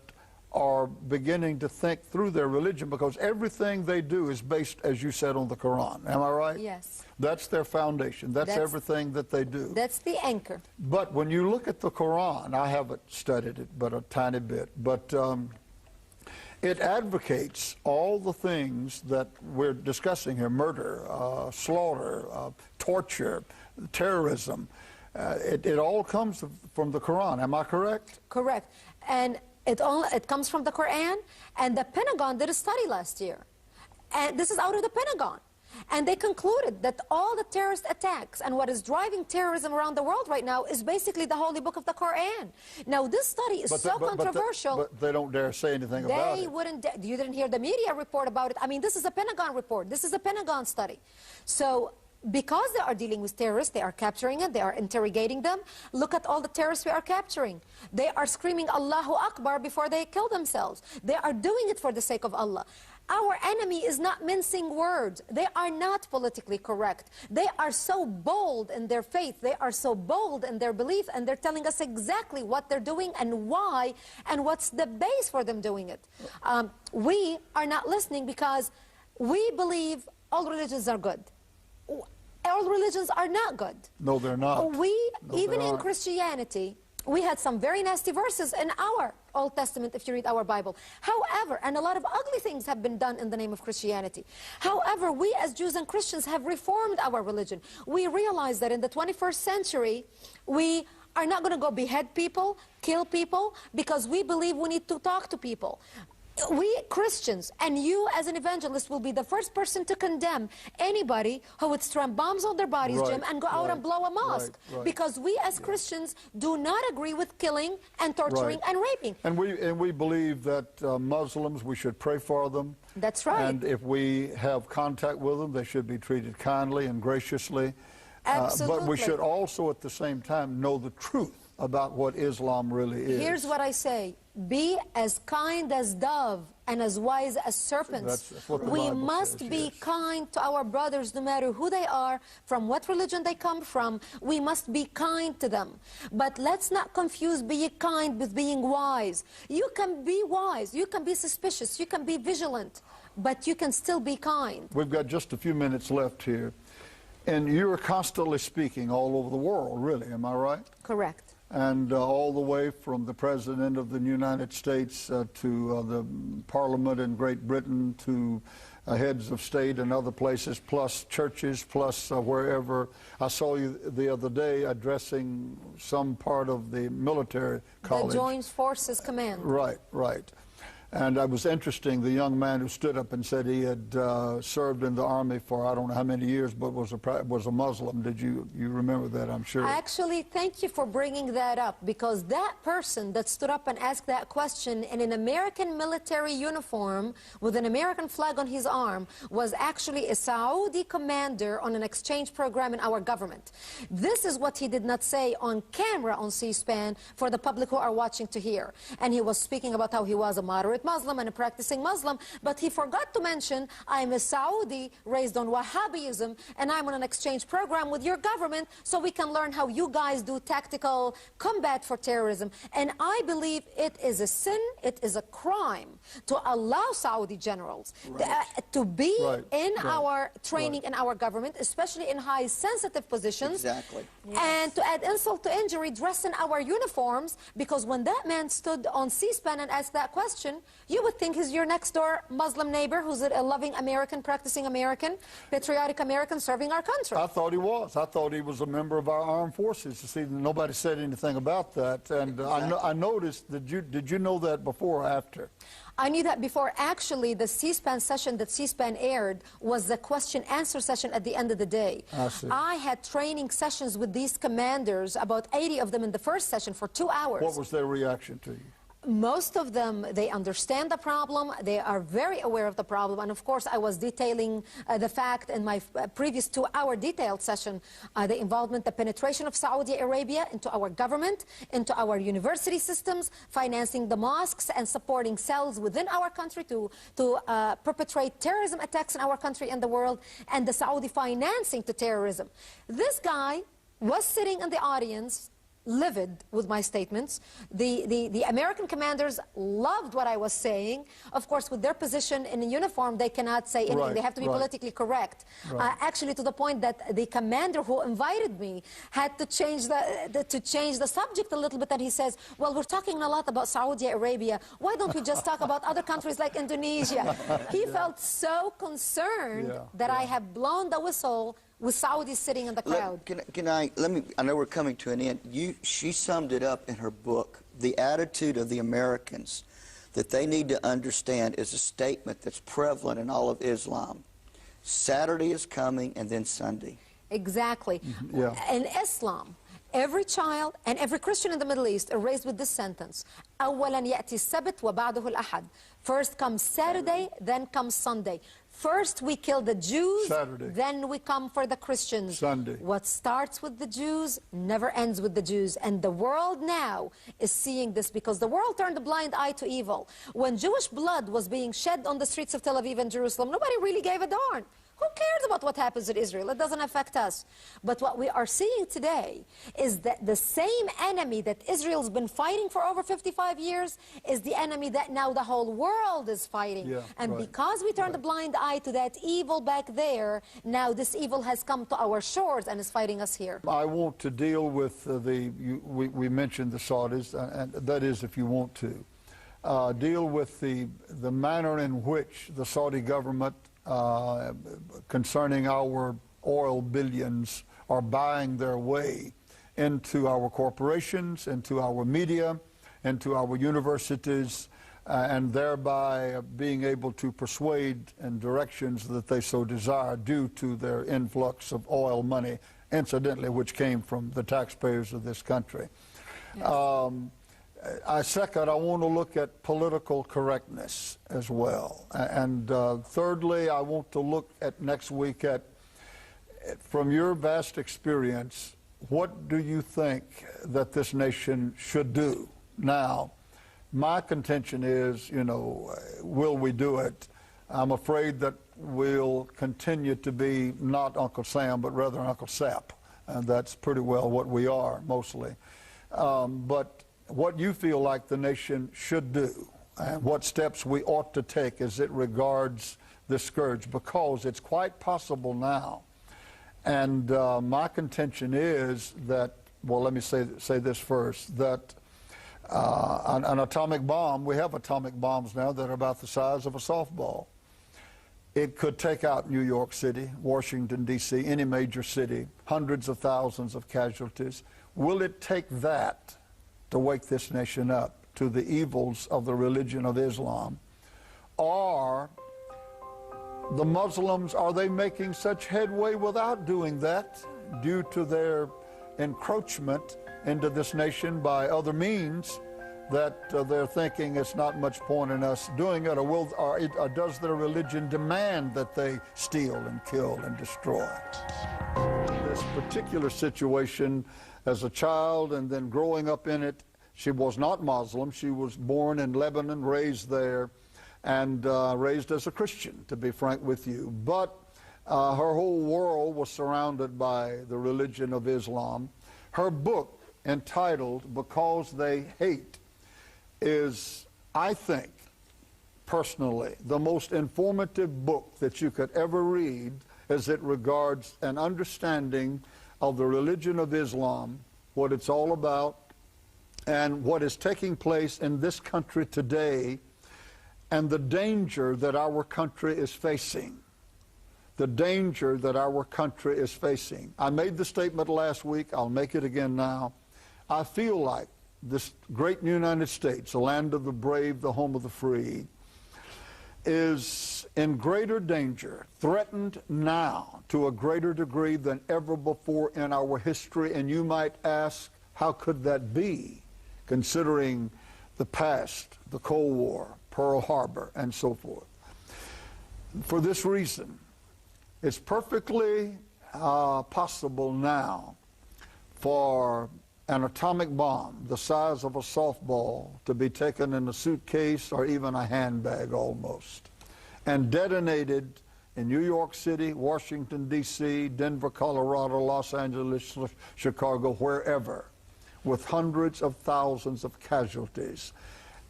are beginning to think through their religion, because everything they do is based, as you said, on the Quran. Am I right? Yes. That's their foundation. That's everything that they do. That's the anchor. But when you look at the Quran, I haven't studied it but a tiny bit, but it advocates all the things that we're discussing here: murder, slaughter, torture, terrorism. It all comes from the Quran. Am I correct? Correct. And it comes from the Quran, and the Pentagon did a study last year. And this is out of the Pentagon. And they concluded that all the terrorist attacks and what is driving terrorism around the world right now is basically the holy book of the Quran. Now, this study is controversial. But they don't dare say anything about it. They wouldn't. You didn't hear the media report about it. I mean, this is a Pentagon report. This is a Pentagon study. So, because they are dealing with terrorists, they are capturing it, they are interrogating them. Look at all the terrorists we are capturing. They are screaming Allahu Akbar before they kill themselves. They are doing it for the sake of Allah. Our enemy is not mincing words. They are not politically correct. They are so bold in their faith. They are so bold in their belief, and they're telling us exactly what they're doing and why and what's the base for them doing it. We are not listening because we believe all religions are good. All religions are not good. No, they're not. Even in Christianity, we had some very nasty verses in our Old Testament, if you read our Bible. However, and a lot of ugly things have been done in the name of Christianity. However, we as Jews and Christians have reformed our religion. We realize that in the 21st century, we are not going to go behead people, kill people, because we believe we need to talk to people. We Christians, and you as an evangelist, will be the first person to condemn anybody who would strap bombs on their bodies, Jim, and go out and blow a mosque. Because we as Christians do not agree with killing and torturing and raping. And we believe that Muslims, we should pray for them. That's right. And if we have contact with them, they should be treated kindly and graciously. Absolutely. But we should also at the same time know the truth about what Islam really is. Here's what I say. Be as kind as dove and as wise as serpents. That's what the We Bible must says, be yes. kind to our brothers, no matter who they are, from what religion they come from. We must be kind to them. But let's not confuse being kind with being wise. You can be wise, you can be suspicious, you can be vigilant, but you can still be kind. We've got just a few minutes left here. And you're constantly speaking all over the world, really, am I right? Correct. And all the way from the President of the United States to the Parliament in Great Britain to heads of state and other places, plus churches, plus wherever. I saw you the other day addressing some part of the military college. The Joint Forces Command. Right, right. And it was interesting, the young man who stood up and said he had served in the Army for I don't know how many years, but was a Muslim. Did you remember that, I'm sure? Actually, thank you for bringing that up, because that person that stood up and asked that question in an American military uniform with an American flag on his arm was actually a Saudi commander on an exchange program in our government. This is what he did not say on camera on C-SPAN for the public who are watching to hear. And he was speaking about how he was a moderate Muslim and a practicing Muslim, but he forgot to mention, I'm a Saudi raised on Wahhabism, and I'm on an exchange program with your government so we can learn how you guys do tactical combat for terrorism. And I believe it is a sin, it is a crime to allow Saudi generals to be in our training in our government, especially in high sensitive positions. Exactly. And to add insult to injury, dress in our uniforms, because when that man stood on C-SPAN and asked that question, you would think he's your next door Muslim neighbor who's a loving American, practicing American, patriotic American serving our country. I thought he was. I thought he was a member of our armed forces. You see, nobody said anything about that. And I noticed, did you know that before or after? I knew that before. Actually, the C-SPAN session that C-SPAN aired was the question-answer session at the end of the day. I see. I had training sessions with these commanders, about 80 of them in the first session for 2 hours. What was their reaction to you? Most of them, they understand the problem, they are very aware of the problem, and of course I was detailing the fact in my previous 2-hour detailed session, the involvement, the penetration of Saudi Arabia into our government, into our university systems, financing the mosques and supporting cells within our country to perpetrate terrorism attacks in our country and the world, and the Saudi financing to terrorism. This guy was sitting in the audience, livid with my statements. The American commanders loved what I was saying. Of course, with their position in a uniform, they cannot say anything. They have to be politically correct. Actually, to the point that the commander who invited me had to change the subject a little bit, and he says, well, we're talking a lot about Saudi Arabia. Why don't we just talk about other countries like Indonesia? He felt so concerned that I have blown the whistle with Saudis sitting in the crowd. I know we're coming to an end. She summed it up in her book. The attitude of the Americans that they need to understand is a statement that's prevalent in all of Islam. Saturday is coming, and then Sunday. Exactly. In Islam, every child and every Christian in the Middle East are raised with this sentence: أولاً يأتي السبت وبعده الأحد. First comes Saturday, then comes Sunday. First we kill the Jews, then we come for the Christians. Sunday. What starts with the Jews never ends with the Jews. And the world now is seeing this, because the world turned a blind eye to evil. When Jewish blood was being shed on the streets of Tel Aviv and Jerusalem, nobody really gave a darn. Who cares about what happens in Israel? It doesn't affect us. But what we are seeing today is that the same enemy that Israel's been fighting for over 55 years is the enemy that now the whole world is fighting. And because we turned a blind eye to that evil back there, now this evil has come to our shores and is fighting us here. I want to deal with we mentioned the Saudis, and that is if you want to. Deal with the manner in which the Saudi government concerning our oil billions are buying their way into our corporations, into our media, into our universities, and thereby being able to persuade in directions that they so desire due to their influx of oil money, incidentally, which came from the taxpayers of this country. Second, I want to look at political correctness as well. And thirdly, I want to look at next week at, from your vast experience, what do you think that this nation should do now? My contention is, will we do it? I'm afraid that we'll continue to be not Uncle Sam, but rather Uncle Sap. And that's pretty well what we are, mostly. But what you feel like the nation should do, and what steps we ought to take as it regards this scourge, because it's quite possible now, And my contention is that, well, let me say this first, that an atomic bomb, we have atomic bombs now that are about the size of a softball. It could take out New York City, Washington, D.C., any major city, hundreds of thousands of casualties. Will it take that to wake this nation up to the evils of the religion of Islam? Or the Muslims, are they making such headway without doing that due to their encroachment into this nation by other means that they're thinking it's not much point in us doing it, or does their religion demand that they steal and kill and destroy? This particular situation, as a child and then growing up in it, she was not Muslim. She was born in Lebanon, raised there, and raised as a Christian, to be frank with you. But her whole world was surrounded by the religion of Islam. Her book, entitled Because They Hate, is, I think, personally, the most informative book that you could ever read as it regards an understanding of the religion of Islam, what it's all about, and what is taking place in this country today, and the danger that our country is facing. The danger that our country is facing. I made the statement last week, I'll make it again now. I feel like this great United States, the land of the brave, the home of the free, is in greater danger, threatened now to a greater degree than ever before in our history. And you might ask, how could that be, considering the past, the Cold War, Pearl Harbor, and so forth? For this reason, it's perfectly possible now for an atomic bomb the size of a softball to be taken in a suitcase or even a handbag almost, and detonated in New York City, Washington, D.C., Denver, Colorado, Los Angeles, Chicago, wherever, with hundreds of thousands of casualties.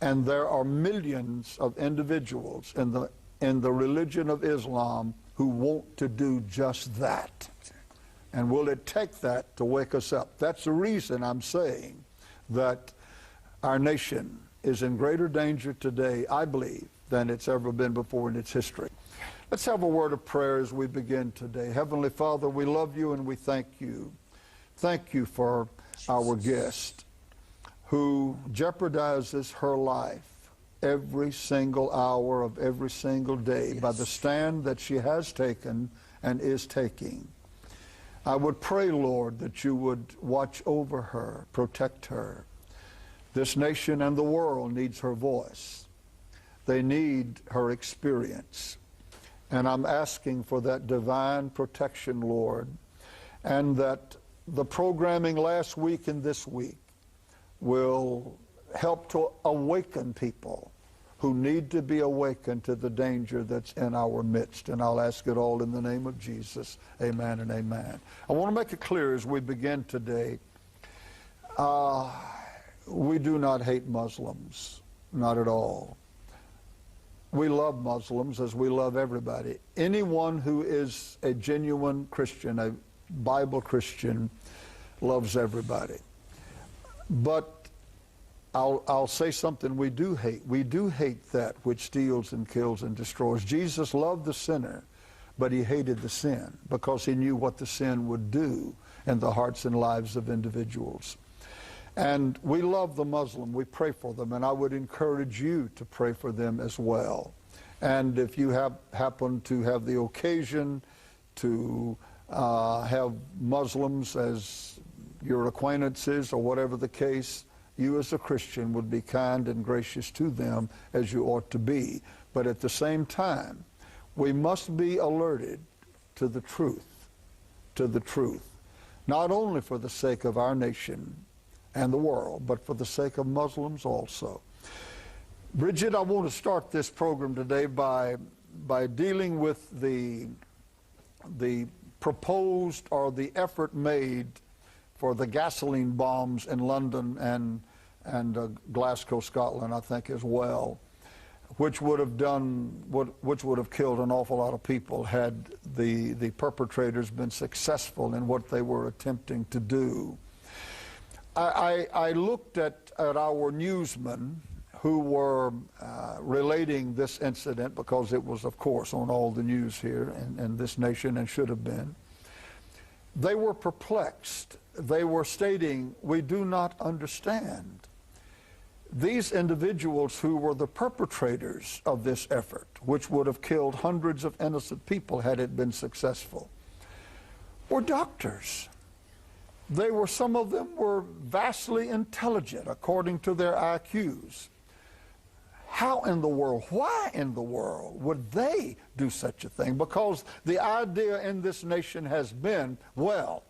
And there are millions of individuals in the religion of Islam who want to do just that. And will it take that to wake us up? That's the reason I'm saying that our nation is in greater danger today, I believe, than it's ever been before in its history. Let's have a word of prayer as we begin today. Heavenly Father, we love you and we thank you. Thank you for our guest who jeopardizes her life every single hour of every single day by the stand that she has taken and is taking. I would pray, Lord, that you would watch over her, protect her. This nation and the world needs her voice. They need her experience. And I'm asking for that divine protection, Lord, and that the programming last week and this week will help to awaken people who need to be awakened to the danger that's in our midst. And I'll ask it all in the name of Jesus. Amen and amen. I want to make it clear as we begin today, we do not hate Muslims, not at all. We love Muslims as we love everybody. Anyone who is a genuine Christian, a Bible Christian, loves everybody. But I'll say something we do hate. We do hate that which steals and kills and destroys. Jesus loved the sinner, but he hated the sin because he knew what the sin would do in the hearts and lives of individuals. And we love the Muslim. We pray for them, and I would encourage you to pray for them as well. And if you happen to have the occasion to have Muslims as your acquaintances or whatever the case, you as a Christian would be kind and gracious to them as you ought to be. But at the same time, we must be alerted to the truth, not only for the sake of our nation and the world, but for the sake of Muslims also. Brigitte, I want to start this program today by dealing with the proposed or the effort made for the gasoline bombs in London and Glasgow, Scotland, I think, as well. which would have killed an awful lot of people had the perpetrators been successful in what they were attempting to do. I looked at our newsmen who were relating this incident, because it was, of course, on all the news here in this nation and should have been. They were perplexed. They were stating, we do not understand. These individuals who were the perpetrators of this effort, which would have killed hundreds of innocent people had it been successful, were doctors. Some of them were vastly intelligent according to their IQs. How in the world, why in the world would they do such a thing? Because the idea in this nation has been, well,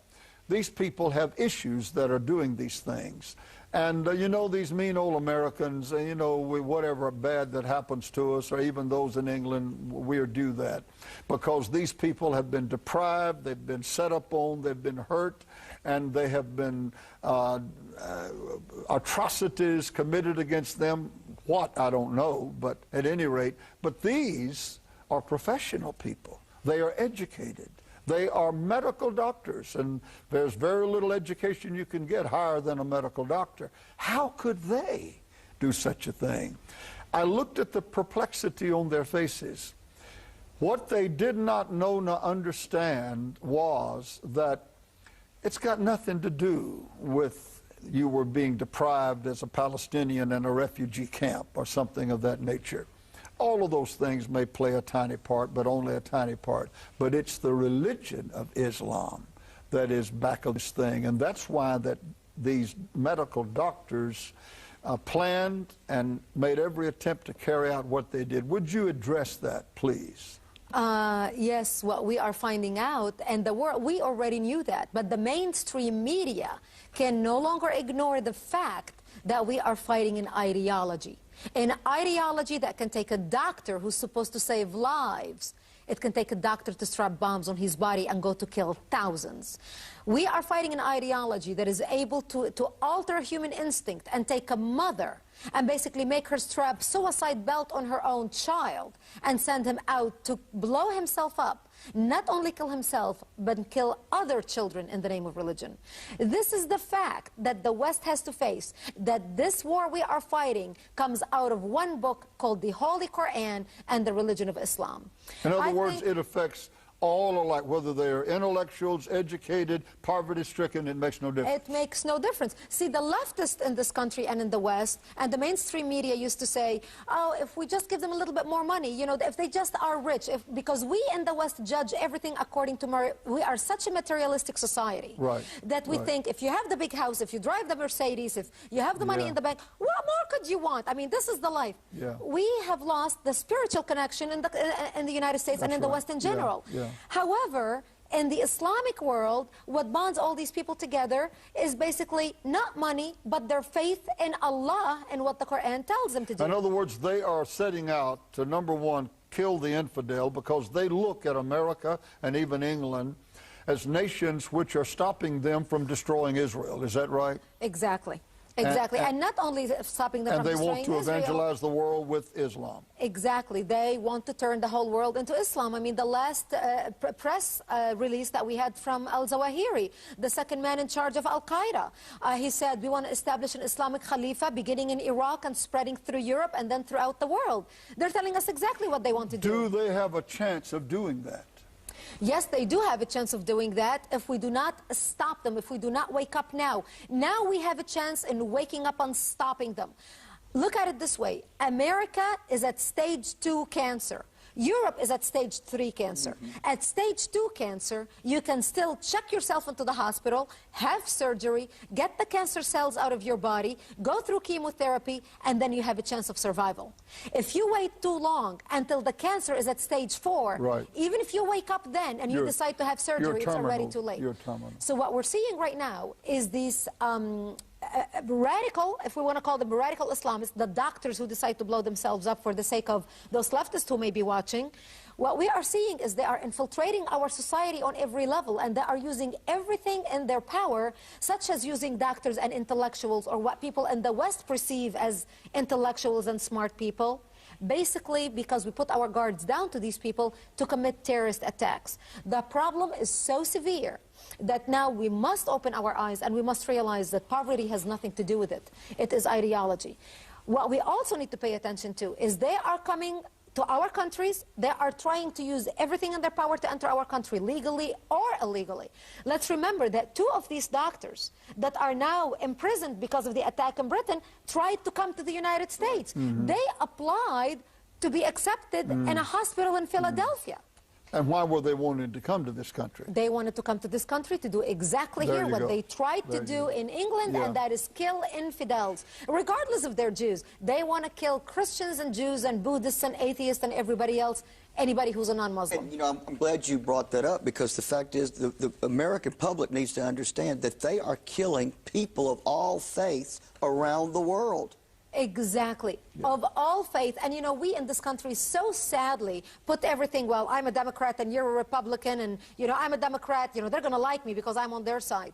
these people have issues that are doing these things. And, you know, these mean old Americans, you know, whatever bad that happens to us, or even those in England, we're due that. Because these people have been deprived, they've been set up on, they've been hurt, and they have been atrocities committed against them. What, I don't know, but at any rate, but these are professional people. They are educated. They are medical doctors, and there's very little education you can get higher than a medical doctor. How could they do such a thing? I looked at the perplexity on their faces. What they did not know nor understand was that it's got nothing to do with you were being deprived as a Palestinian in a refugee camp or something of that nature. All of those things may play a tiny part, but only a tiny part. But it's the religion of Islam that is back of this thing, and that's why that these medical doctors planned and made every attempt to carry out what they did. Would you address that, please? Yes, what we are finding out, and the world, we already knew that, but the mainstream media can no longer ignore the fact that we are fighting an ideology. An ideology that can take a doctor who's supposed to save lives. It can take a doctor to strap bombs on his body and go to kill thousands. We are fighting an ideology that is able to alter human instinct and take a mother and basically make her strap suicide belt on her own child and send him out to blow himself up, not only kill himself, but kill other children in the name of religion. This is the fact that the West has to face, that this war we are fighting comes out of one book called the Holy Quran and the religion of Islam. In other words, it affects all alike, whether they're intellectuals, educated, poverty-stricken, it makes no difference. It makes no difference. See, the leftists in this country and in the West, and the mainstream media used to say, oh, if we just give them a little bit more money, you know, if they just are rich, because we in the West judge everything according to, we are such a materialistic society, right, that we think if you have the big house, if you drive the Mercedes, if you have the money in the bank, what more could you want? I mean, this is the life. We have lost the spiritual connection in the United States and in the West in general. However, in the Islamic world, what bonds all these people together is basically not money, but their faith in Allah and what the Quran tells them to do. In other words, they are setting out to, number one, kill the infidel, because they look at America and even England as nations which are stopping them from destroying Israel. Is that right? Exactly. Exactly, and not only stopping them from destroying Israel. And they want to evangelize the world with Islam. Exactly, they want to turn the whole world into Islam. I mean, the last press release that we had from al-Zawahiri, the second man in charge of Al-Qaeda, he said, we want to establish an Islamic Khalifa beginning in Iraq and spreading through Europe and then throughout the world. They're telling us exactly what they want to do. Do they have a chance of doing that? Yes, they do have a chance of doing that if we do not stop them, if we do not wake up now. Now we have a chance in waking up and stopping them. Look at it this way. America is at stage 2 cancer. Europe is at stage 3 cancer. At stage 2 cancer, you can still check yourself into the hospital, have surgery, get the cancer cells out of your body, go through chemotherapy, and then you have a chance of survival. If you wait too long until the cancer is at stage 4, even if you wake up then and you decide to have surgery, it's already too late. So what we're seeing right now is these radical, if we want to call them radical Islamists, the doctors who decide to blow themselves up for the sake of those leftists who may be watching. What we are seeing is they are infiltrating our society on every level, and they are using everything in their power, such as using doctors and intellectuals, or what people in the West perceive as intellectuals and smart people, basically because we put our guards down to these people to commit terrorist attacks. The problem is so severe that now we must open our eyes and we must realize that poverty has nothing to do with it. It is ideology. What we also need to pay attention to is they are coming to our countries. They are trying to use everything in their power to enter our country legally or illegally. Let's remember that 2 of these doctors that are now imprisoned because of the attack in Britain tried to come to the United States. They applied to be accepted in a hospital in Philadelphia. And why were they wanting to come to this country? They wanted to come to this country to do exactly here what they tried to do in England, and that is kill infidels, regardless of their Jews. They want to kill Christians and Jews and Buddhists and atheists and everybody else, anybody who's a non-Muslim. And, you know, I'm glad you brought that up, because the fact is the American public needs to understand that they are killing people of all faiths around the world. Exactly. Of all faith. And, you know, we in this country so sadly put everything, well, I'm a Democrat and you're a Republican, and, you know, I'm a Democrat, you know, they're going to like me because I'm on their side.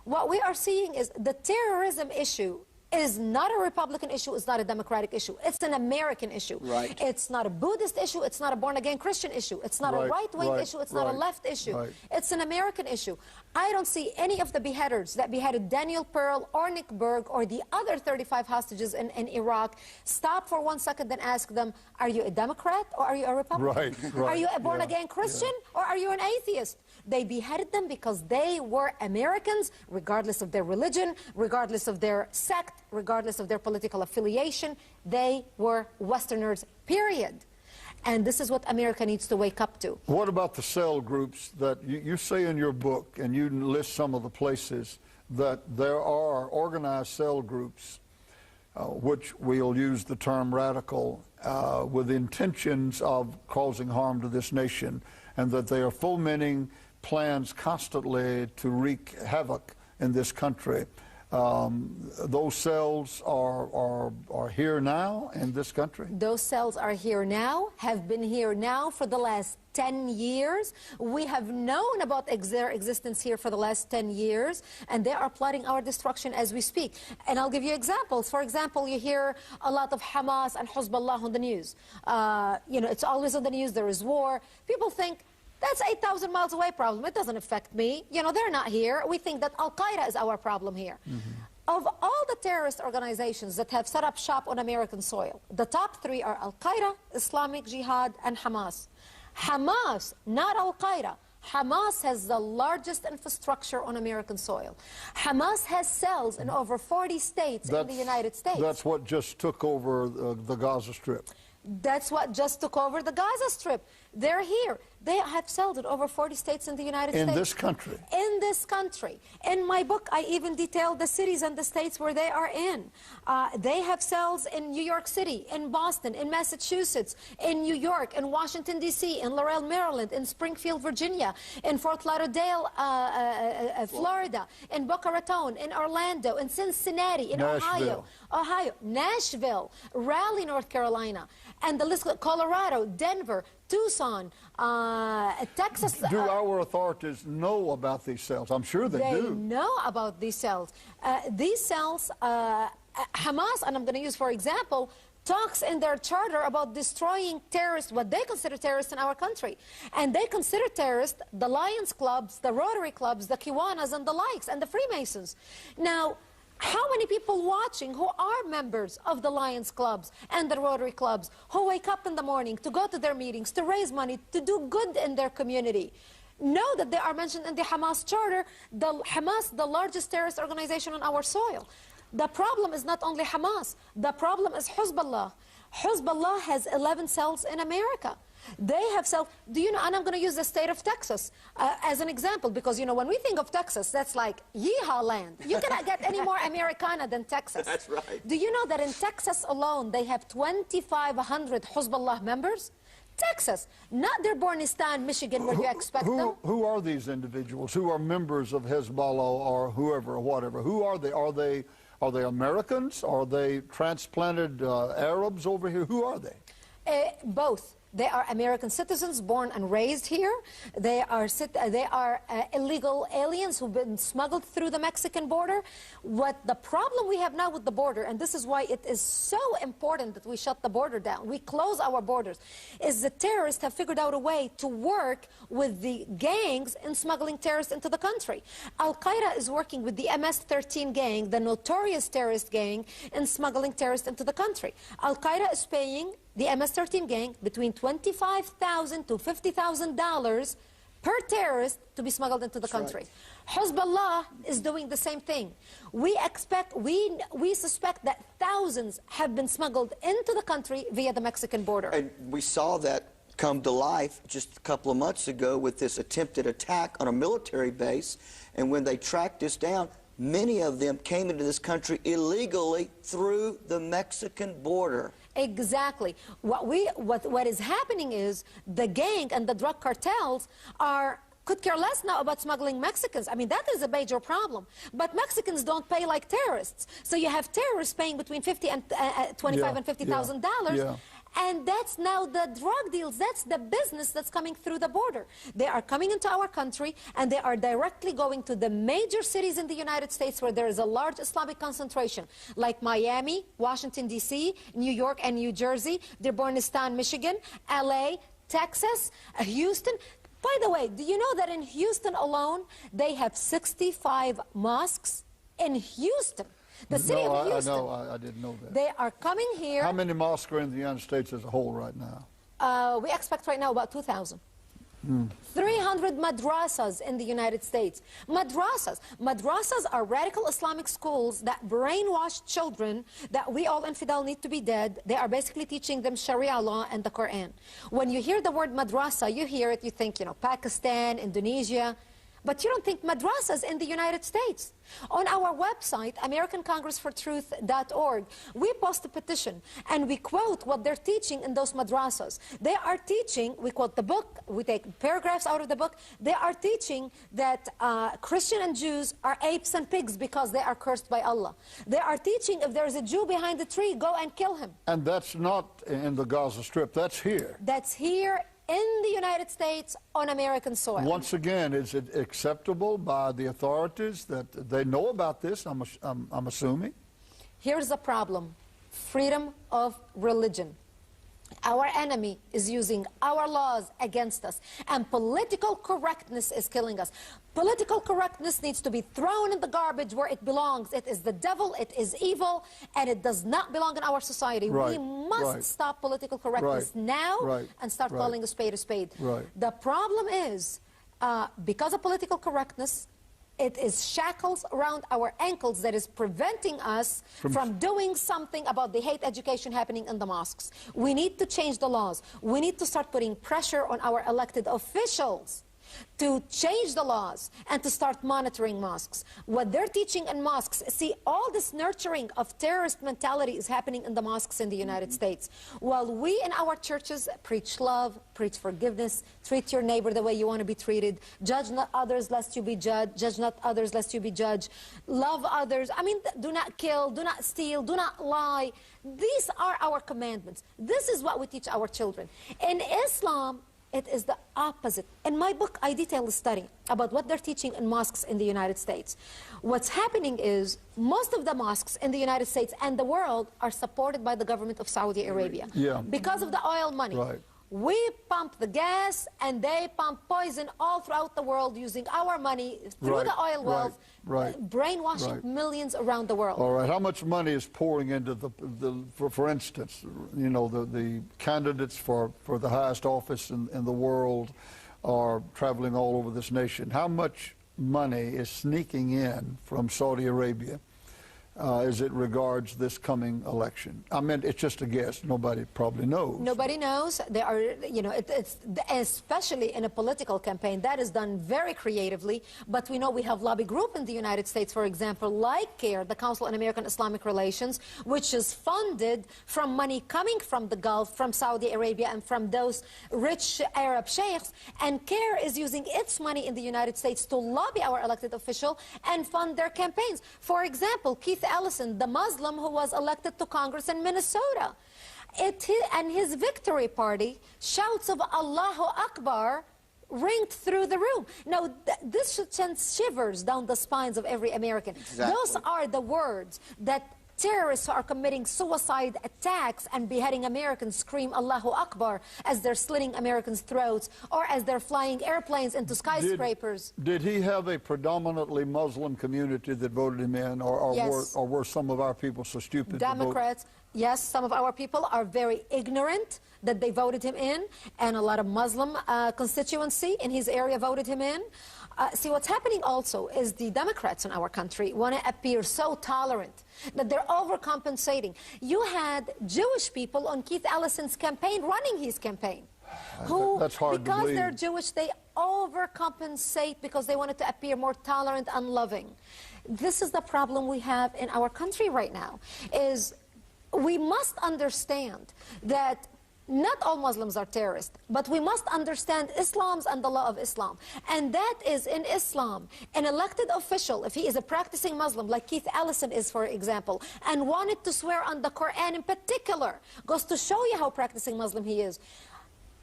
What we are seeing is the terrorism issue is not a Republican issue, it's not a Democratic issue. It's an American issue. Right. It's not a Buddhist issue, it's not a born-again Christian issue, it's not a right-wing issue, it's not a left issue. It's an American issue. I don't see any of the beheaders that beheaded Daniel Pearl or Nick Berg or the other 35 hostages in Iraq stop for 1 second and ask them, are you a Democrat or are you a Republican? Are you a born-again Christian or are you an atheist? They beheaded them because they were Americans, regardless of their religion, regardless of their sect, regardless of their political affiliation. They were Westerners, period. And this is what America needs to wake up to. What about the cell groups that you say in your book, and you list some of the places that there are organized cell groups, which we'll use the term radical, with intentions of causing harm to this nation, and that they are fomenting plans constantly to wreak havoc in this country. Those cells are here now in this country? Those cells are here now, have been here now for the last 10 years. We have known about their existence here for the last 10 years, and they are plotting our destruction as we speak. And I'll give you examples. For example, you hear a lot of Hamas and Hezbollah on the news. You know, it's always on the news, there is war. People think, that's 8,000 miles away problem. It doesn't affect me. You know, they're not here. We think that Al-Qaeda is our problem here. Of all the terrorist organizations that have set up shop on American soil, the top 3 are Al-Qaeda, Islamic Jihad, and Hamas. Hamas, not Al-Qaeda. Hamas has the largest infrastructure on American soil. Hamas has cells in over 40 states in the United States. That's what just took over the Gaza Strip. That's what just took over the Gaza Strip. They're here. They have cells in over 40 states in the United States. In this country? In this country. In my book, I even detail the cities and the states where they are in. They have cells in New York City, in Boston, in Massachusetts, in New York, in Washington, D.C., in Laurel, Maryland, in Springfield, Virginia, in Fort Lauderdale, Florida, in Boca Raton, in Orlando, in Cincinnati, in Ohio, Nashville, Raleigh, North Carolina, and the list, Colorado, Denver, Tucson, Texas. Do our authorities know about these cells? I'm sure they do. They know about these cells. These cells, Hamas, and I'm going to use for example, talks in their charter about destroying terrorists, what they consider terrorists in our country. And they consider terrorists the Lions Clubs, the Rotary Clubs, the Kiwanis, and the likes, and the Freemasons. Now, how many people watching who are members of the Lions Clubs and the Rotary Clubs, who wake up in the morning to go to their meetings, to raise money, to do good in their community, know that they are mentioned in the Hamas charter, Hamas, the largest terrorist organization on our soil? The problem is not only Hamas, the problem is Hezbollah. Hezbollah has 11 cells in America. They have cells, do you know, and I'm going to use the state of Texas as an example, because, you know, when we think of Texas, that's like yeehaw land. You cannot get any more Americana than Texas. That's right. Do you know that in Texas alone, they have 2,500 Hezbollah members? Texas, not Dearbornistan, Michigan, where you expect them. Who are these individuals who are members of Hezbollah or whoever or whatever? Who are they? Are they Americans? Are they transplanted Arabs over here? Who are they? Both. They are American citizens born and raised here. They are illegal aliens who've been smuggled through the Mexican border. What the problem we have now with the border, and this is why it is so important that we shut the border down, we close our borders, is the terrorists have figured out a way to work with the gangs in smuggling terrorists into the country. Al-Qaeda is working with the MS-13 gang, the notorious terrorist gang, in smuggling terrorists into the country. Al-Qaeda is paying the MS-13 gang between $25,000 to $50,000 per terrorist to be smuggled into the country. Right. Hezbollah is doing the same thing. We suspect that thousands have been smuggled into the country via the Mexican border. And we saw that come to life just a couple of months ago with this attempted attack on a military base. And when they tracked this down, many of them came into this country illegally through the Mexican border. Exactly. What is happening is the gang and the drug cartels could care less now about smuggling Mexicans. I mean, that is a major problem. But Mexicans don't pay like terrorists. So you have terrorists paying between $25,000 and $50,000. Yeah. And that's now the drug deals. That's the business that's coming through the border. They are coming into our country, and they are directly going to the major cities in the United States where there is a large Islamic concentration, like Miami, Washington, D.C., New York, and New Jersey, Dearborn, Michigan, L.A., Texas, Houston. By the way, do you know that in Houston alone, they have 65 mosques in Houston? The city of Houston. I didn't know that. They are coming here. How many mosques are in the United States as a whole right now? We expect right now about 2,000. 300 madrasas in the United States. Madrasas are radical Islamic schools that brainwash children that we all infidel need to be dead. They are basically teaching them Sharia law and the Quran. When you hear the word madrasa, you hear it, you think, Pakistan, Indonesia. But you don't think madrasas in the United States. On our website, AmericanCongressForTruth.org, we post a petition and we quote what they're teaching in those madrasas. They are teaching, we quote the book, we take paragraphs out of the book, they are teaching that Christian and Jews are apes and pigs because they are cursed by Allah. They are teaching if there's a Jew behind the tree, go and kill him. And that's not in the Gaza Strip, that's here. That's here in the United States on American soil. Once again, is it acceptable by the authorities that they know about this, I'm assuming? Here's the problem. Freedom of religion. Our enemy is using our laws against us, and political correctness is killing us. Political correctness needs to be thrown in the garbage where it belongs. It is the devil, it is evil, and it does not belong in our society. Right, we must stop political correctness now and start calling a spade a spade. The problem is, because of political correctness, it is shackles around our ankles that is preventing us from doing something about the hate education happening in the mosques. We need to change the laws. We need to start putting pressure on our elected officials to change the laws and to start monitoring mosques. What they're teaching in mosques, see, all this nurturing of terrorist mentality is happening in the mosques in the United States. While we in our churches preach love, preach forgiveness, treat your neighbor the way you want to be treated, judge not others lest you be judged, judge not others lest you be judged, love others, do not kill, do not steal, do not lie. These are our commandments. This is what we teach our children. In Islam, it is the opposite. In my book, I detail the study about what they're teaching in mosques in the United States. What's happening is most of the mosques in the United States and the world are supported by the government of Saudi Arabia because of the oil money. We pump the gas and they pump poison all throughout the world using our money through the oil wells, brainwashing millions around the world. All right, how much money is pouring into for instance, the candidates for the highest office in the world are traveling all over this nation. How much money is sneaking in from Saudi Arabia as it regards this coming election? I mean, it's just a guess. Nobody probably knows. Nobody knows. There are, it's especially in a political campaign, that is done very creatively. But we know we have lobby group in the United States, for example, like CARE, the Council on American Islamic Relations, which is funded from money coming from the Gulf, from Saudi Arabia, and from those rich Arab sheikhs. And CARE is using its money in the United States to lobby our elected official and fund their campaigns. For example, Keith Ellison, the Muslim who was elected to Congress in Minnesota. And his victory party, shouts of Allahu Akbar ringed through the room. Now, this should send shivers down the spines of every American. Exactly. Those are the words that terrorists who are committing suicide attacks and beheading Americans scream Allahu Akbar as they're slitting Americans' throats or as they're flying airplanes into skyscrapers. Did he have a predominantly Muslim community that voted him in, or Yes. were some of our people so stupid Democrats, yes, some of our people are very ignorant that they voted him in, and a lot of Muslim constituency in his area voted him in. See, what's happening also is the Democrats in our country want to appear so tolerant that they're overcompensating. You had Jewish people on Keith Ellison's campaign running his campaign, who, That's hard to because believe. they're Jewish, they overcompensate because they wanted to appear more tolerant and loving. This is the problem we have in our country right now, is we must understand that not all Muslims are terrorists, but we must understand Islam's and the law of Islam. And that is, in Islam, an elected official, if he is a practicing Muslim, like Keith Ellison is, for example, and wanted to swear on the Quran in particular, goes to show you how practicing Muslim he is.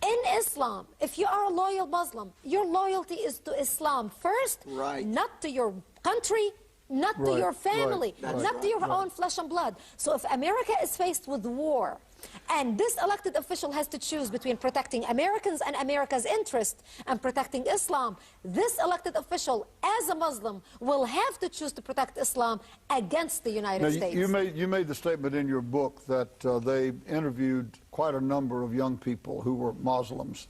In Islam, if you are a loyal Muslim, your loyalty is to Islam first, Right. not to your country, not to Right, your family, right, not to your own flesh and blood. So if America is faced with war, and this elected official has to choose between protecting Americans and America's interest and protecting Islam, this elected official, as a Muslim, will have to choose to protect Islam against the United States. You made the statement in your book that they interviewed quite a number of young people who were Muslims,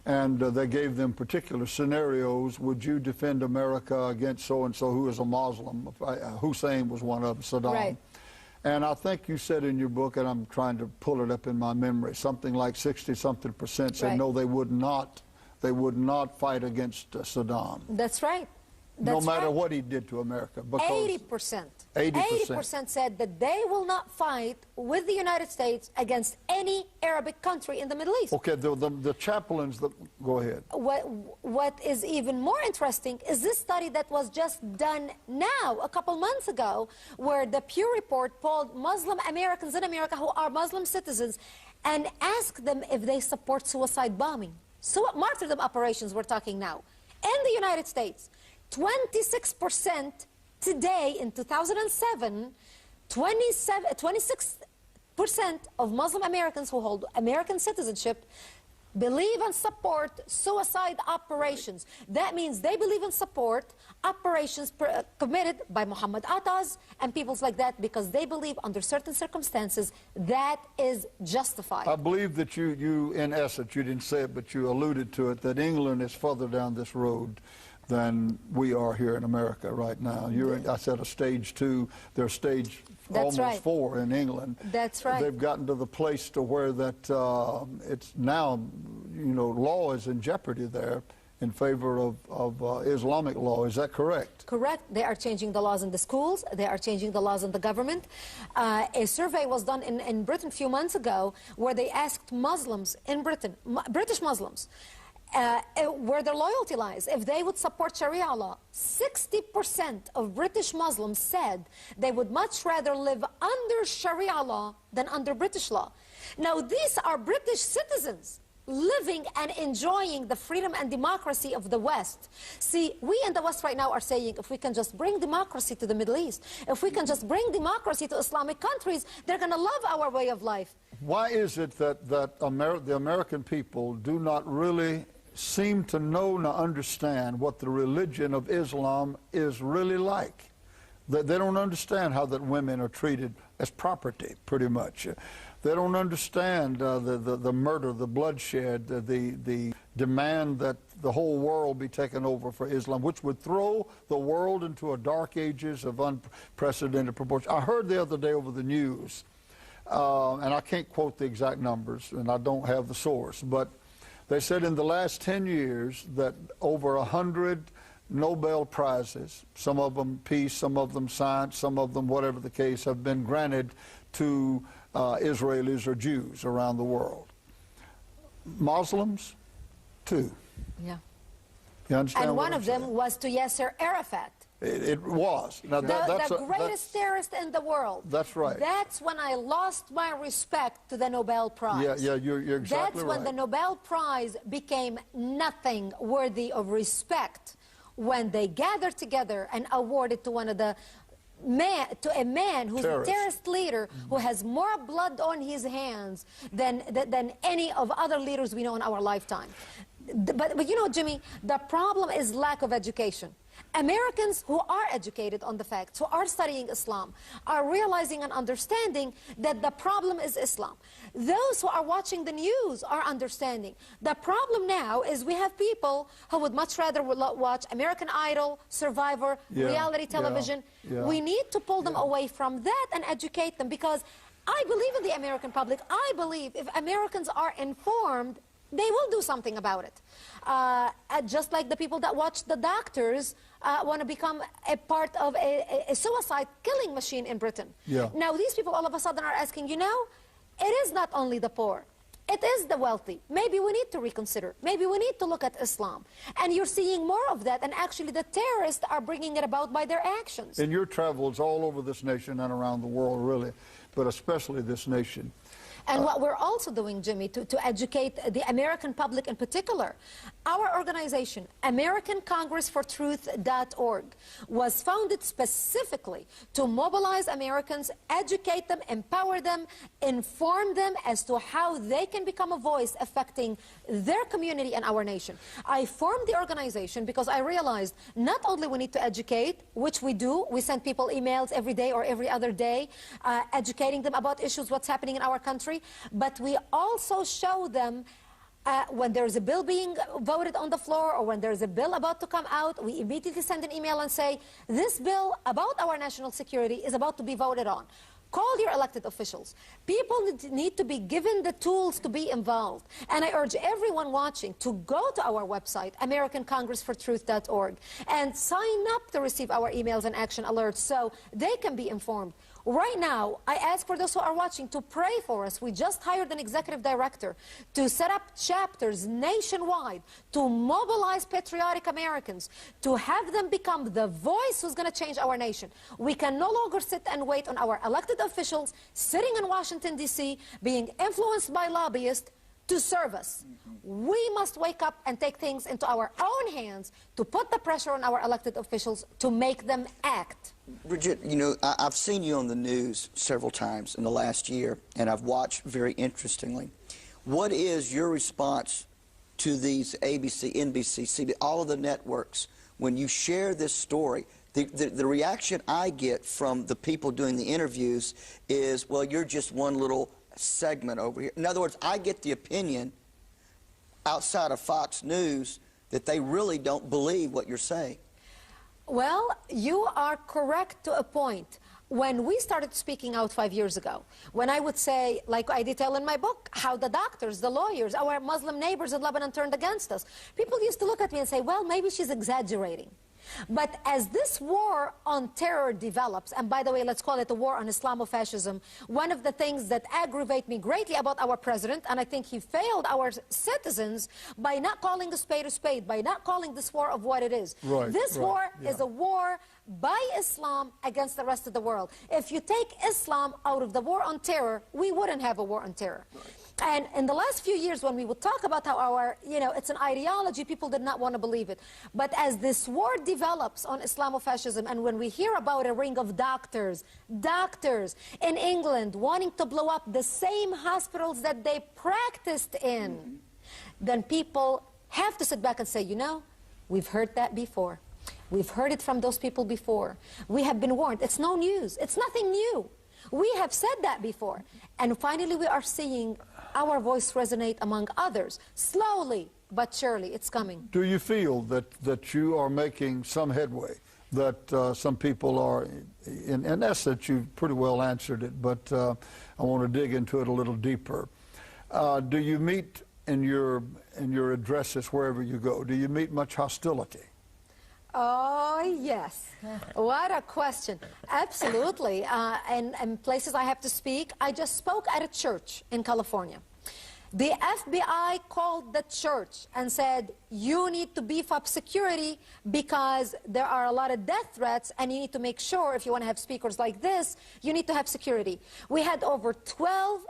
and they gave them particular scenarios. Would you defend America against so-and-so who is a Muslim? Hussein was one of them, Saddam. Right. And I think you said in your book, and I'm trying to pull it up in my memory, something like 60-something% said Right. no, they would not fight against Saddam. That's right. No That's matter right. what he did to America. Because 80%. 80%. Said that they will not fight with the United States against any Arabic country in the Middle East. Okay, the chaplains, go ahead. What is even more interesting is this study that was just done now, a couple months ago, where the Pew Report polled Muslim Americans in America who are Muslim citizens and asked them if they support suicide bombing. So martyrdom operations we're talking now. In the United States, 26% today in 2007, 26% of Muslim Americans who hold American citizenship believe and support suicide operations. That means they believe and support operations committed by Muhammad Atas and peoples like that because they believe under certain circumstances that is justified. I believe that you, in essence, you didn't say it, but you alluded to it, that England is further down this road than we are here in America right now. I said a stage 2, they're stage That's almost right. 4 in England. That's right. They've gotten to the place to where that it's now, law is in jeopardy there in favor of Islamic law. Is that correct? Correct. They are changing the laws in the schools. They are changing the laws in the government. A survey was done in Britain a few months ago where they asked Muslims in Britain, British Muslims, where their loyalty lies, if they would support Sharia law. 60% of British Muslims said they would much rather live under Sharia law than under British law. Now, these are British citizens living and enjoying the freedom and democracy of the West. See, we in the West right now are saying if we can just bring democracy to the Middle East, if we can just bring democracy to Islamic countries, they're going to love our way of life. Why is it that the American people do not really seem to know and understand what the religion of Islam is really like? They don't understand how that women are treated as property, pretty much. They don't understand the murder, the bloodshed, the demand that the whole world be taken over for Islam, which would throw the world into a dark ages of unprecedented proportions. I heard the other day over the news, and I can't quote the exact numbers, and I don't have the source, but they said in the last 10 years that over 100 Nobel Prizes, some of them peace, some of them science, some of them whatever the case, have been granted to Israelis or Jews around the world. Muslims, 2. Yeah. You understand And what one I'm of them saying? was to Yasser Arafat. It was. Now, that's The greatest terrorist in the world. That's right. That's when I lost my respect to the Nobel Prize. Yeah, you're exactly That's right. when the Nobel Prize became nothing worthy of respect, when they gathered together and awarded to one of the a man who's a terrorist leader who has more blood on his hands than any of other leaders we know in our lifetime. But you know, Jimmy, the problem is lack of education. Americans who are educated on the facts, who are studying Islam, are realizing and understanding that the problem is Islam. Those who are watching the news are understanding. The problem now is we have people who would much rather watch American Idol, Survivor, reality television. We need to pull them away from that and educate them, because I believe in the American public. I believe if Americans are informed, they will do something about it. Just like the people that watch the doctors want to become a part of a suicide killing machine in Britain. Now these people all of a sudden are asking, you know, it is not only the poor, it is the wealthy. Maybe we need to reconsider. Maybe we need to look at Islam. And you're seeing more of that, and actually the terrorists are bringing it about by their actions. In your travels all over this nation and around the world, really, but especially this nation. And what we're also doing, Jimmy, to educate the American public in particular, our organization, AmericanCongressForTruth.org, was founded specifically to mobilize Americans, educate them, empower them, inform them as to how they can become a voice affecting their community and our nation. I formed the organization because I realized not only we need to educate, which we do, we send people emails every day or every other day, educating them about issues, what's happening in our country, but we also show them when there's a bill being voted on the floor, or when there's a bill about to come out, we immediately send an email and say, this bill about our national security is about to be voted on. Call your elected officials. People need to be given the tools to be involved. And I urge everyone watching to go to our website, AmericanCongressForTruth.org, and sign up to receive our emails and action alerts so they can be informed. Right now, I ask for those who are watching to pray for us. We just hired an executive director to set up chapters nationwide to mobilize patriotic Americans, to have them become the voice who's going to change our nation. We can no longer sit and wait on our elected officials sitting in Washington, D.C., being influenced by lobbyists to serve us. We must wake up and take things into our own hands to put the pressure on our elected officials to make them act. Brigitte, you know, I've seen you on the news several times in the last year, and I've watched very interestingly. What is your response to these ABC, NBC, CBS, all of the networks, when you share this story? The reaction I get from the people doing the interviews is, well, you're just one little segment over here. In other words, I get the opinion outside of Fox News that they really don't believe what you're saying. Well, you are correct to a point. When we started speaking out 5 years ago, when I would say, like I detail in my book, how the doctors, the lawyers, our Muslim neighbors in Lebanon turned against us, people used to look at me and say, well, maybe she's exaggerating. But as this war on terror develops, and by the way, let's call it a war on Islamofascism, one of the things that aggravate me greatly about our president, and I think he failed our citizens by not calling a spade, by not calling this war of what it is. This war is a war by Islam against the rest of the world. If you take Islam out of the war on terror, we wouldn't have a war on terror. And in the last few years, when we would talk about how our, it's an ideology, people did not want to believe it. But as this war develops on Islamofascism, and when we hear about a ring of doctors in England wanting to blow up the same hospitals that they practiced in, then people have to sit back and say, we've heard that before. We've heard it from those people before. We have been warned. It's no news. It's nothing new. We have said that before. And finally, we are seeing our voice resonate among others. Slowly but surely, it's coming. Do you feel that you are making some headway, that some people are, in essence, you've pretty well answered it, but I want to dig into it a little deeper. Do you meet in your addresses wherever you go, do you meet much hostility? Oh, yes. What a question. Absolutely. And places I have to speak. I just spoke at a church in California. The FBI called the church and said, you need to beef up security because there are a lot of death threats, and you need to make sure, if you want to have speakers like this, you need to have security. We had over 12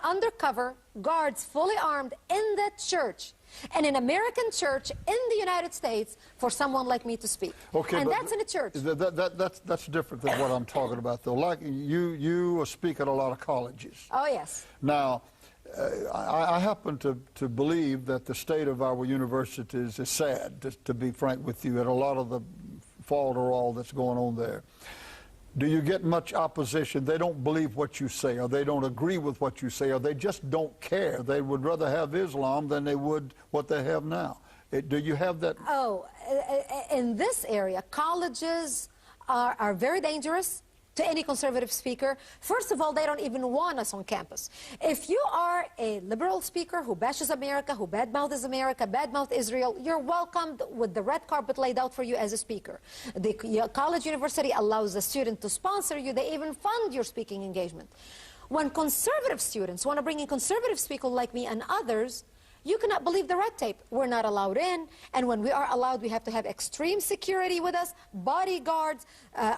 undercover guards fully armed in that church, and an American church in the United States, for someone like me to speak. Okay, and that's in a church. That's different than what I'm talking about, though. Like you speak at a lot of colleges. Oh, yes. Now, I happen to believe that the state of our universities is sad, to be frank with you, at a lot of the falderall that's going on there. Do you get much opposition? They don't believe what you say, or they don't agree with what you say, or they just don't care. They would rather have Islam than they would what they have now. Do you have that? Oh, in this area, colleges are very dangerous to any conservative speaker. First of all, they don't even want us on campus. If you are a liberal speaker who bashes America, who badmouths America, badmouths Israel, you're welcomed with the red carpet laid out for you as a speaker. The college university allows the student to sponsor you. They even fund your speaking engagement. When conservative students want to bring in conservative speakers like me and others, you cannot believe the red tape. We're not allowed in, and when we are allowed, we have to have extreme security with us, bodyguards,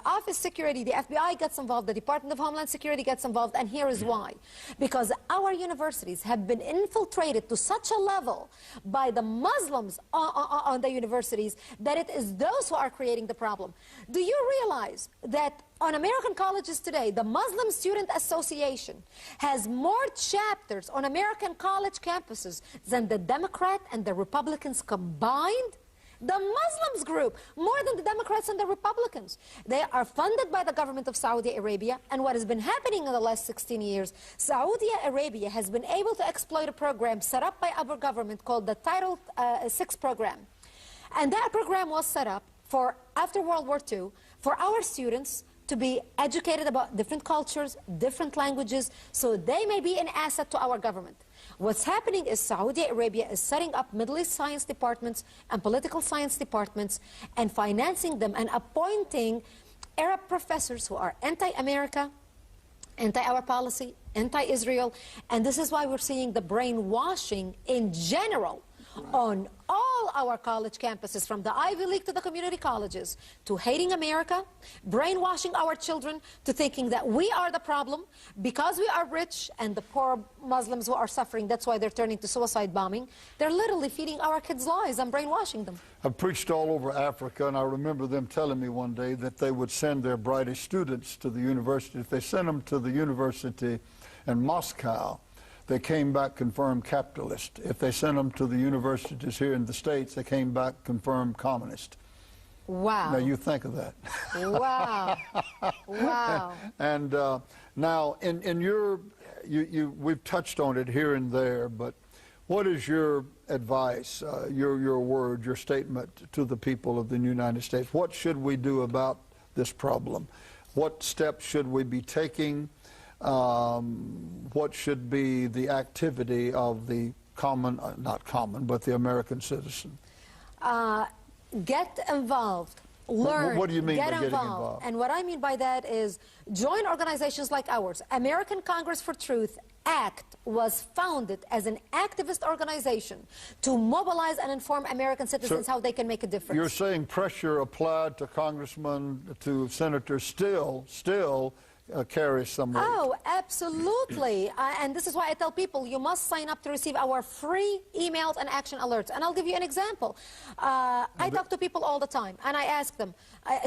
office security. The FBI gets involved, the Department of Homeland Security gets involved, and here is why. Because our universities have been infiltrated to such a level by the Muslims on the universities that it is those who are creating the problem. Do you realize that on American colleges today, the Muslim Student Association has more chapters on American college campuses than the Democrat and the Republicans combined? The Muslims group, more than the Democrats and the Republicans. They are funded by the government of Saudi Arabia, and what has been happening in the last 16 years, Saudi Arabia has been able to exploit a program set up by our government called the Title VI program. And that program was set up for, after World War II, for our students to be educated about different cultures, different languages, so they may be an asset to our government. What's happening is Saudi Arabia is setting up Middle East science departments and political science departments and financing them and appointing Arab professors who are anti-America, anti-our policy, anti-Israel, and this is why we're seeing the brainwashing in general on all our college campuses, from the Ivy League to the community colleges, to hating America, brainwashing our children to thinking that we are the problem because we are rich and the poor Muslims who are suffering, that's why they're turning to suicide bombing. They're literally feeding our kids lies and brainwashing them. I've preached all over Africa, and I remember them telling me one day that they would send their brightest students to the university. If they sent them to the university in Moscow, they came back confirmed capitalist. If they sent them to the universities here in the States, they came back confirmed communist. Wow. Now you think of that. Wow. Wow. And now, in your, we've touched on it here and there, but what is your advice, your word, your statement to the people of the United States? What should we do about this problem? What steps should we be taking? What should be the activity of the common, not common, but the American citizen? Get involved. Learn. What do you mean by getting involved? involved? And what I mean by that is join organizations like ours. American Congress for Truth ACT was founded as an activist organization to mobilize and inform American citizens how they can make a difference. You're saying pressure applied to congressmen, to senators still carries some weight. Oh, absolutely. And this is why I tell people you must sign up to receive our free emails and action alerts. And I'll give you an example. I talk to people all the time, and I ask them,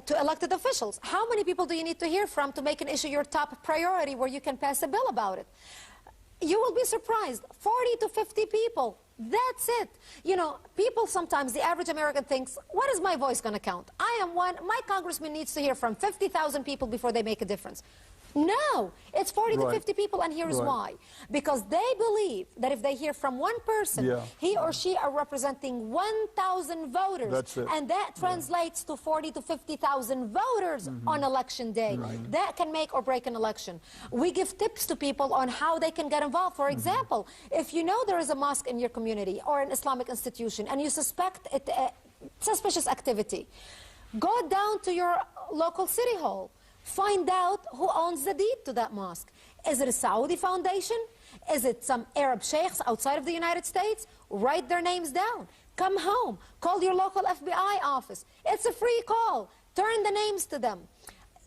to elected officials, how many people do you need to hear from to make an issue your top priority where you can pass a bill about it? You will be surprised. 40 to 50 people. That's it. You know, people sometimes, the average American thinks, what is my voice going to count? I am one. My congressman needs to hear from 50,000 people before they make a difference. No, it's 40 to 50 people, and here is why. Because they believe that if they hear from one person, he or she are representing 1,000 voters. That's it. And that translates to 40 to 50,000 voters on election day. That can make or break an election. We give tips to people on how they can get involved. For example, if you know there is a mosque in your community or an Islamic institution and you suspect it, suspicious activity, go down to your local city hall. Find out who owns the deed to that mosque. Is it a Saudi foundation? Is it some Arab sheikhs outside of the United States? Write their names down. Come home. Call your local FBI office. It's a free call. Turn the names to them.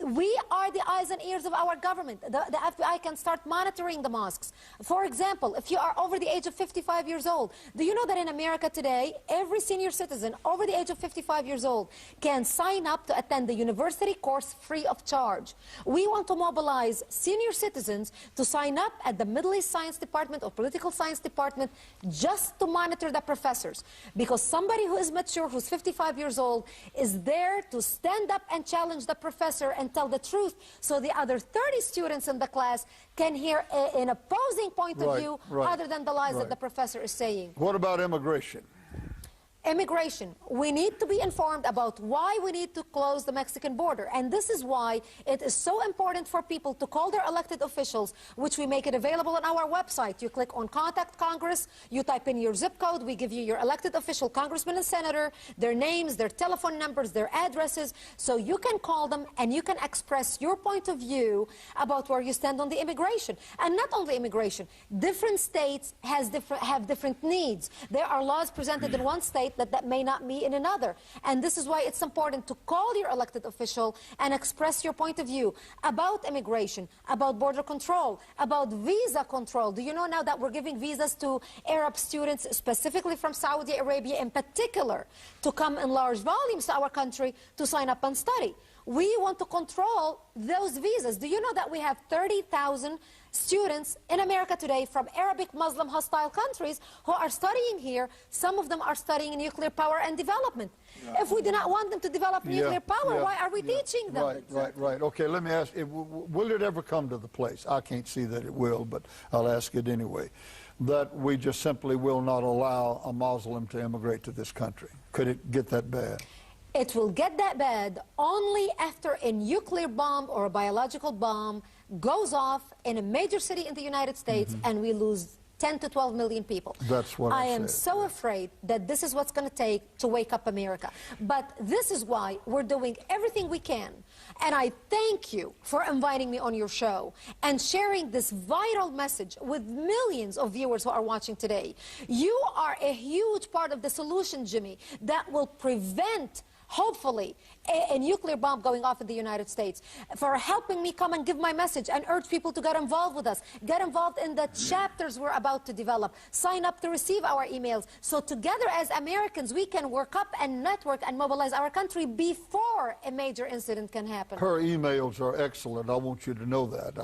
We are the eyes and ears of our government. The FBI can start monitoring the mosques. For example, if you are over the age of 55 years old, do you know that in America today, every senior citizen over the age of 55 years old can sign up to attend the university course free of charge? We want to mobilize senior citizens to sign up at the Middle East Science Department or Political Science Department just to monitor the professors. Because somebody who is mature, who's 55 years old, is there to stand up and challenge the professor and tell the truth, so the other 30 students in the class can hear an opposing point of view other than the lies that the professor is saying. What about immigration? Immigration. We need to be informed about why we need to close the Mexican border. And this is why it is so important for people to call their elected officials, which we make it available on our website. You click on Contact Congress, you type in your zip code, we give you your elected official, congressman and senator, their names, their telephone numbers, their addresses, so you can call them and you can express your point of view about where you stand on the immigration. And not only immigration, different states have different needs. There are laws presented in one state that may not be in another. And this is why it's important to call your elected official and express your point of view about immigration, about border control, about visa control. Do you know now that we're giving visas to Arab students, specifically from Saudi Arabia in particular, to come in large volumes to our country to sign up and study? We want to control those visas. Do you know that we have 30,000 students in America today from Arabic Muslim hostile countries who are studying here? Some of them are studying nuclear power and development. If we do not want them to develop nuclear power, why are we teaching them? Right. Okay, let me ask, will it ever come to the place? I can't see that it will, but I'll ask it anyway. That we just simply will not allow a Muslim to immigrate to this country. Could it get that bad? It will get that bad only after a nuclear bomb or a biological bomb goes off in a major city in the United States and we lose 10 to 12 million people. That's what I am so afraid that this is what's going to take to wake up America. But this is why we're doing everything we can. And I thank you for inviting me on your show and sharing this vital message with millions of viewers who are watching today. You are a huge part of the solution, Jimmy, that will prevent, hopefully, a nuclear bomb going off in the United States, for helping me come and give my message and urge people to get involved with us, get involved in the chapters we're about to develop, sign up to receive our emails, so together as Americans we can work up and network and mobilize our country before a major incident can happen. Her emails are excellent. I want you to know that.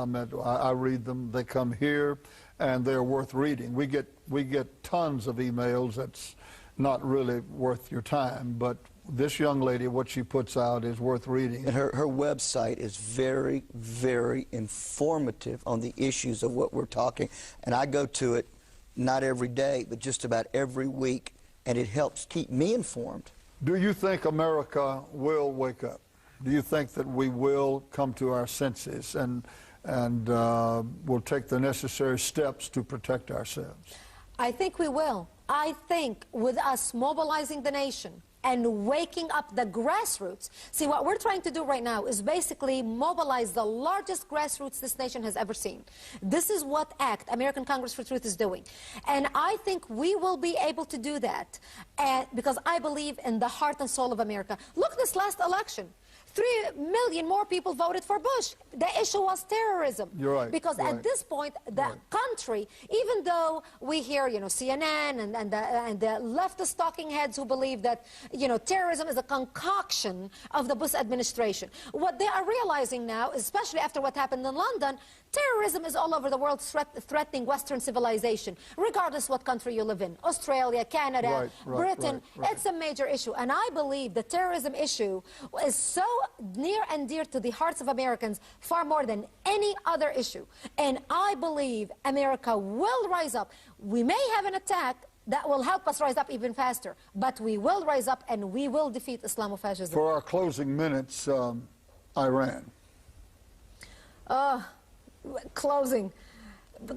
I read them. They come here, and they're worth reading. We get tons of emails that's not really worth your time, but this young lady, what she puts out is worth reading. And her website is very, very informative on the issues of what we're talking. And I go to it not every day, but just about every week, and it helps keep me informed. Do you think America will wake up? Do you think that we will come to our senses and will take the necessary steps to protect ourselves? I think we will. I think with us mobilizing the nation and waking up the grassroots. See, what we're trying to do right now is basically mobilize the largest grassroots this nation has ever seen. This is what ACT, American Congress for Truth, is doing. And I think we will be able to do that because I believe in the heart and soul of America. Look, this last election. 3 million more people voted for Bush. The issue was terrorism. You're right. Because at this point, the country, even though we hear, CNN and the leftist talking heads who believe that, terrorism is a concoction of the Bush administration. What they are realizing now, especially after what happened in London, terrorism is all over the world threatening Western civilization, regardless what country you live in. Australia, Canada, Britain. It's a major issue. And I believe the terrorism issue is so near and dear to the hearts of Americans, far more than any other issue. And I believe America will rise up. We may have an attack that will help us rise up even faster, but we will rise up and we will defeat Islamofascism. For our closing minutes, Iran. Closing.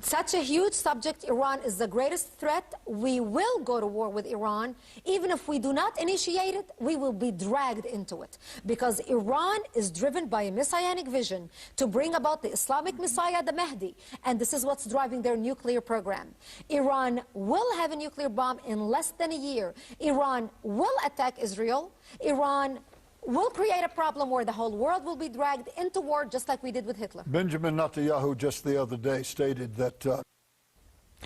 Such a huge subject. Iran is the greatest threat. We will go to war with Iran. Even if we do not initiate it, we will be dragged into it. Because Iran is driven by a messianic vision to bring about the Islamic Messiah, the Mahdi. And this is what's driving their nuclear program. Iran will have a nuclear bomb in less than a year. Iran will attack Israel. Iran will create a problem where the whole world will be dragged into war, just like we did with Hitler. Benjamin Netanyahu just the other day stated that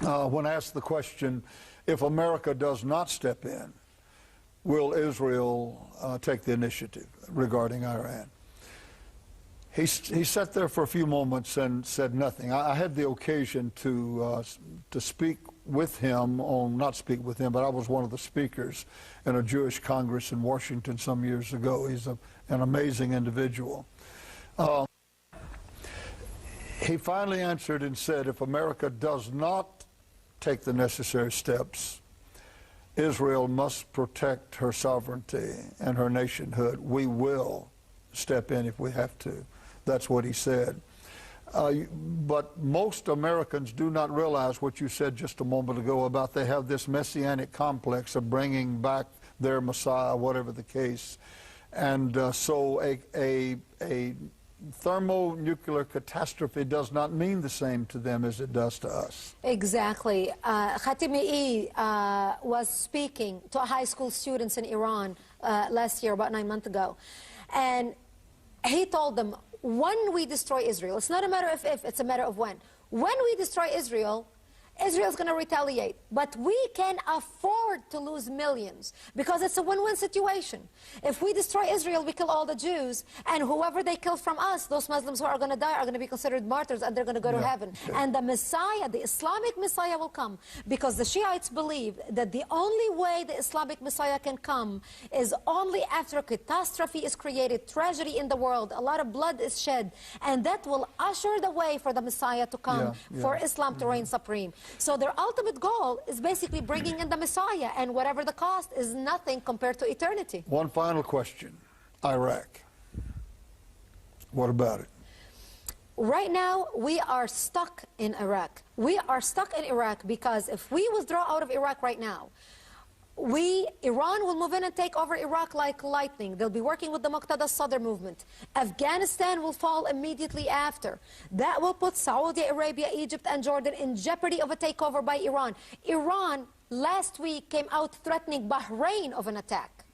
when asked the question, if America does not step in, will Israel take the initiative regarding Iran? He sat there for a few moments and said nothing. I had the occasion to speak with him not speak with him, but I was one of the speakers in a Jewish Congress in Washington some years ago. He's an amazing individual. He finally answered and said, if America does not take the necessary steps, Israel must protect her sovereignty and her nationhood. We will step in if we have to. That's what he said. But most Americans do not realize what you said just a moment ago about they have this messianic complex of bringing back their Messiah, whatever the case. And so a thermonuclear catastrophe does not mean the same to them as it does to us. Exactly. Khatami was speaking to high school students in Iran last year, about 9 months ago. And he told them, when we destroy Israel, it's not a matter of if, it's a matter of when. When we destroy Israel, Israel's going to retaliate. But we can afford to lose millions because it's a win-win situation. If we destroy Israel, we kill all the Jews, and whoever they kill from us, those Muslims who are going to die are going to be considered martyrs, and they're going to go to heaven. And the Messiah, the Islamic Messiah, will come because the Shiites believe that the only way the Islamic Messiah can come is only after a catastrophe is created, tragedy in the world, a lot of blood is shed, and that will usher the way for the Messiah to come, for Islam to reign supreme. So their ultimate goal is basically bringing in the Messiah, and whatever the cost is nothing compared to eternity. One final question. Iraq. What about it? Right now, we are stuck in Iraq. We are stuck in Iraq because if we withdraw out of Iraq right now, Iran will move in and take over Iraq like lightning. They'll be working with the Muqtada Sadr movement. Afghanistan will fall immediately after. That will put Saudi Arabia, Egypt, and Jordan in jeopardy of a takeover by Iran. Iran last week came out threatening Bahrain of an attack.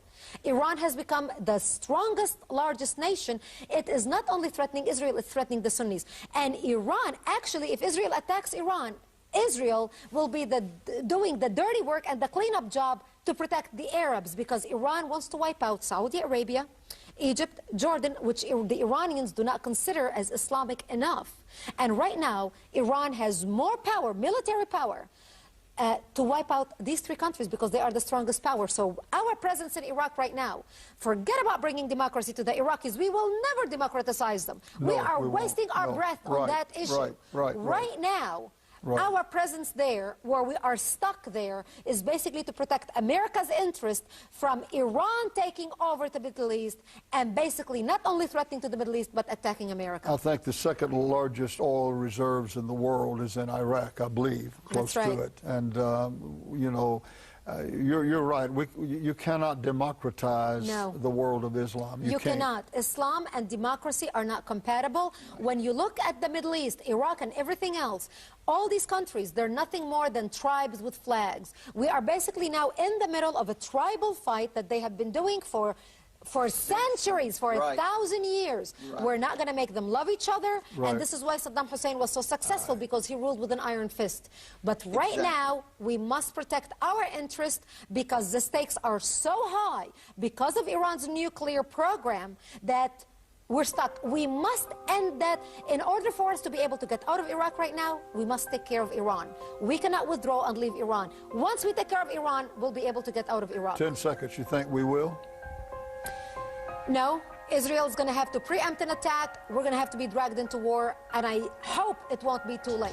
Iran has become the strongest, largest nation. It is not only threatening Israel, it's threatening the Sunnis. And Iran, actually, if Israel attacks Iran, Israel will be doing the dirty work and the cleanup job to protect the Arabs, because Iran wants to wipe out Saudi Arabia, Egypt, Jordan, which the Iranians do not consider as Islamic enough. And right now, Iran has more power, military power, to wipe out these three countries because they are the strongest power. So our presence in Iraq right now, forget about bringing democracy to the Iraqis. We will never democratize them. No, we are wasting our breath on that issue. Right now, our presence there, where we are stuck there, is basically to protect America's interest from Iran taking over the Middle East and basically not only threatening to the Middle East, but attacking America. I think the second largest oil reserves in the world is in Iraq, I believe, close to it. And, you know, you're right. You cannot democratize the world of Islam. You cannot. Islam and democracy are not compatible. When you look at the Middle East, Iraq, and everything else, all these countries, they're nothing more than tribes with flags. We are basically now in the middle of a tribal fight that they have been doing for centuries, for 1,000 years. We're not going to make them love each other, and this is why Saddam Hussein was so successful, because he ruled with an iron fist. But right now, we must protect our interest because the stakes are so high because of Iran's nuclear program that we're stuck. We must end that. In order for us to be able to get out of Iraq right now, we must take care of Iran. We cannot withdraw and leave Iran. Once we take care of Iran, we'll be able to get out of Iraq. 10 seconds. You think we will? No, Israel is going to have to preempt an attack. We're going to have to be dragged into war, and I hope it won't be too late.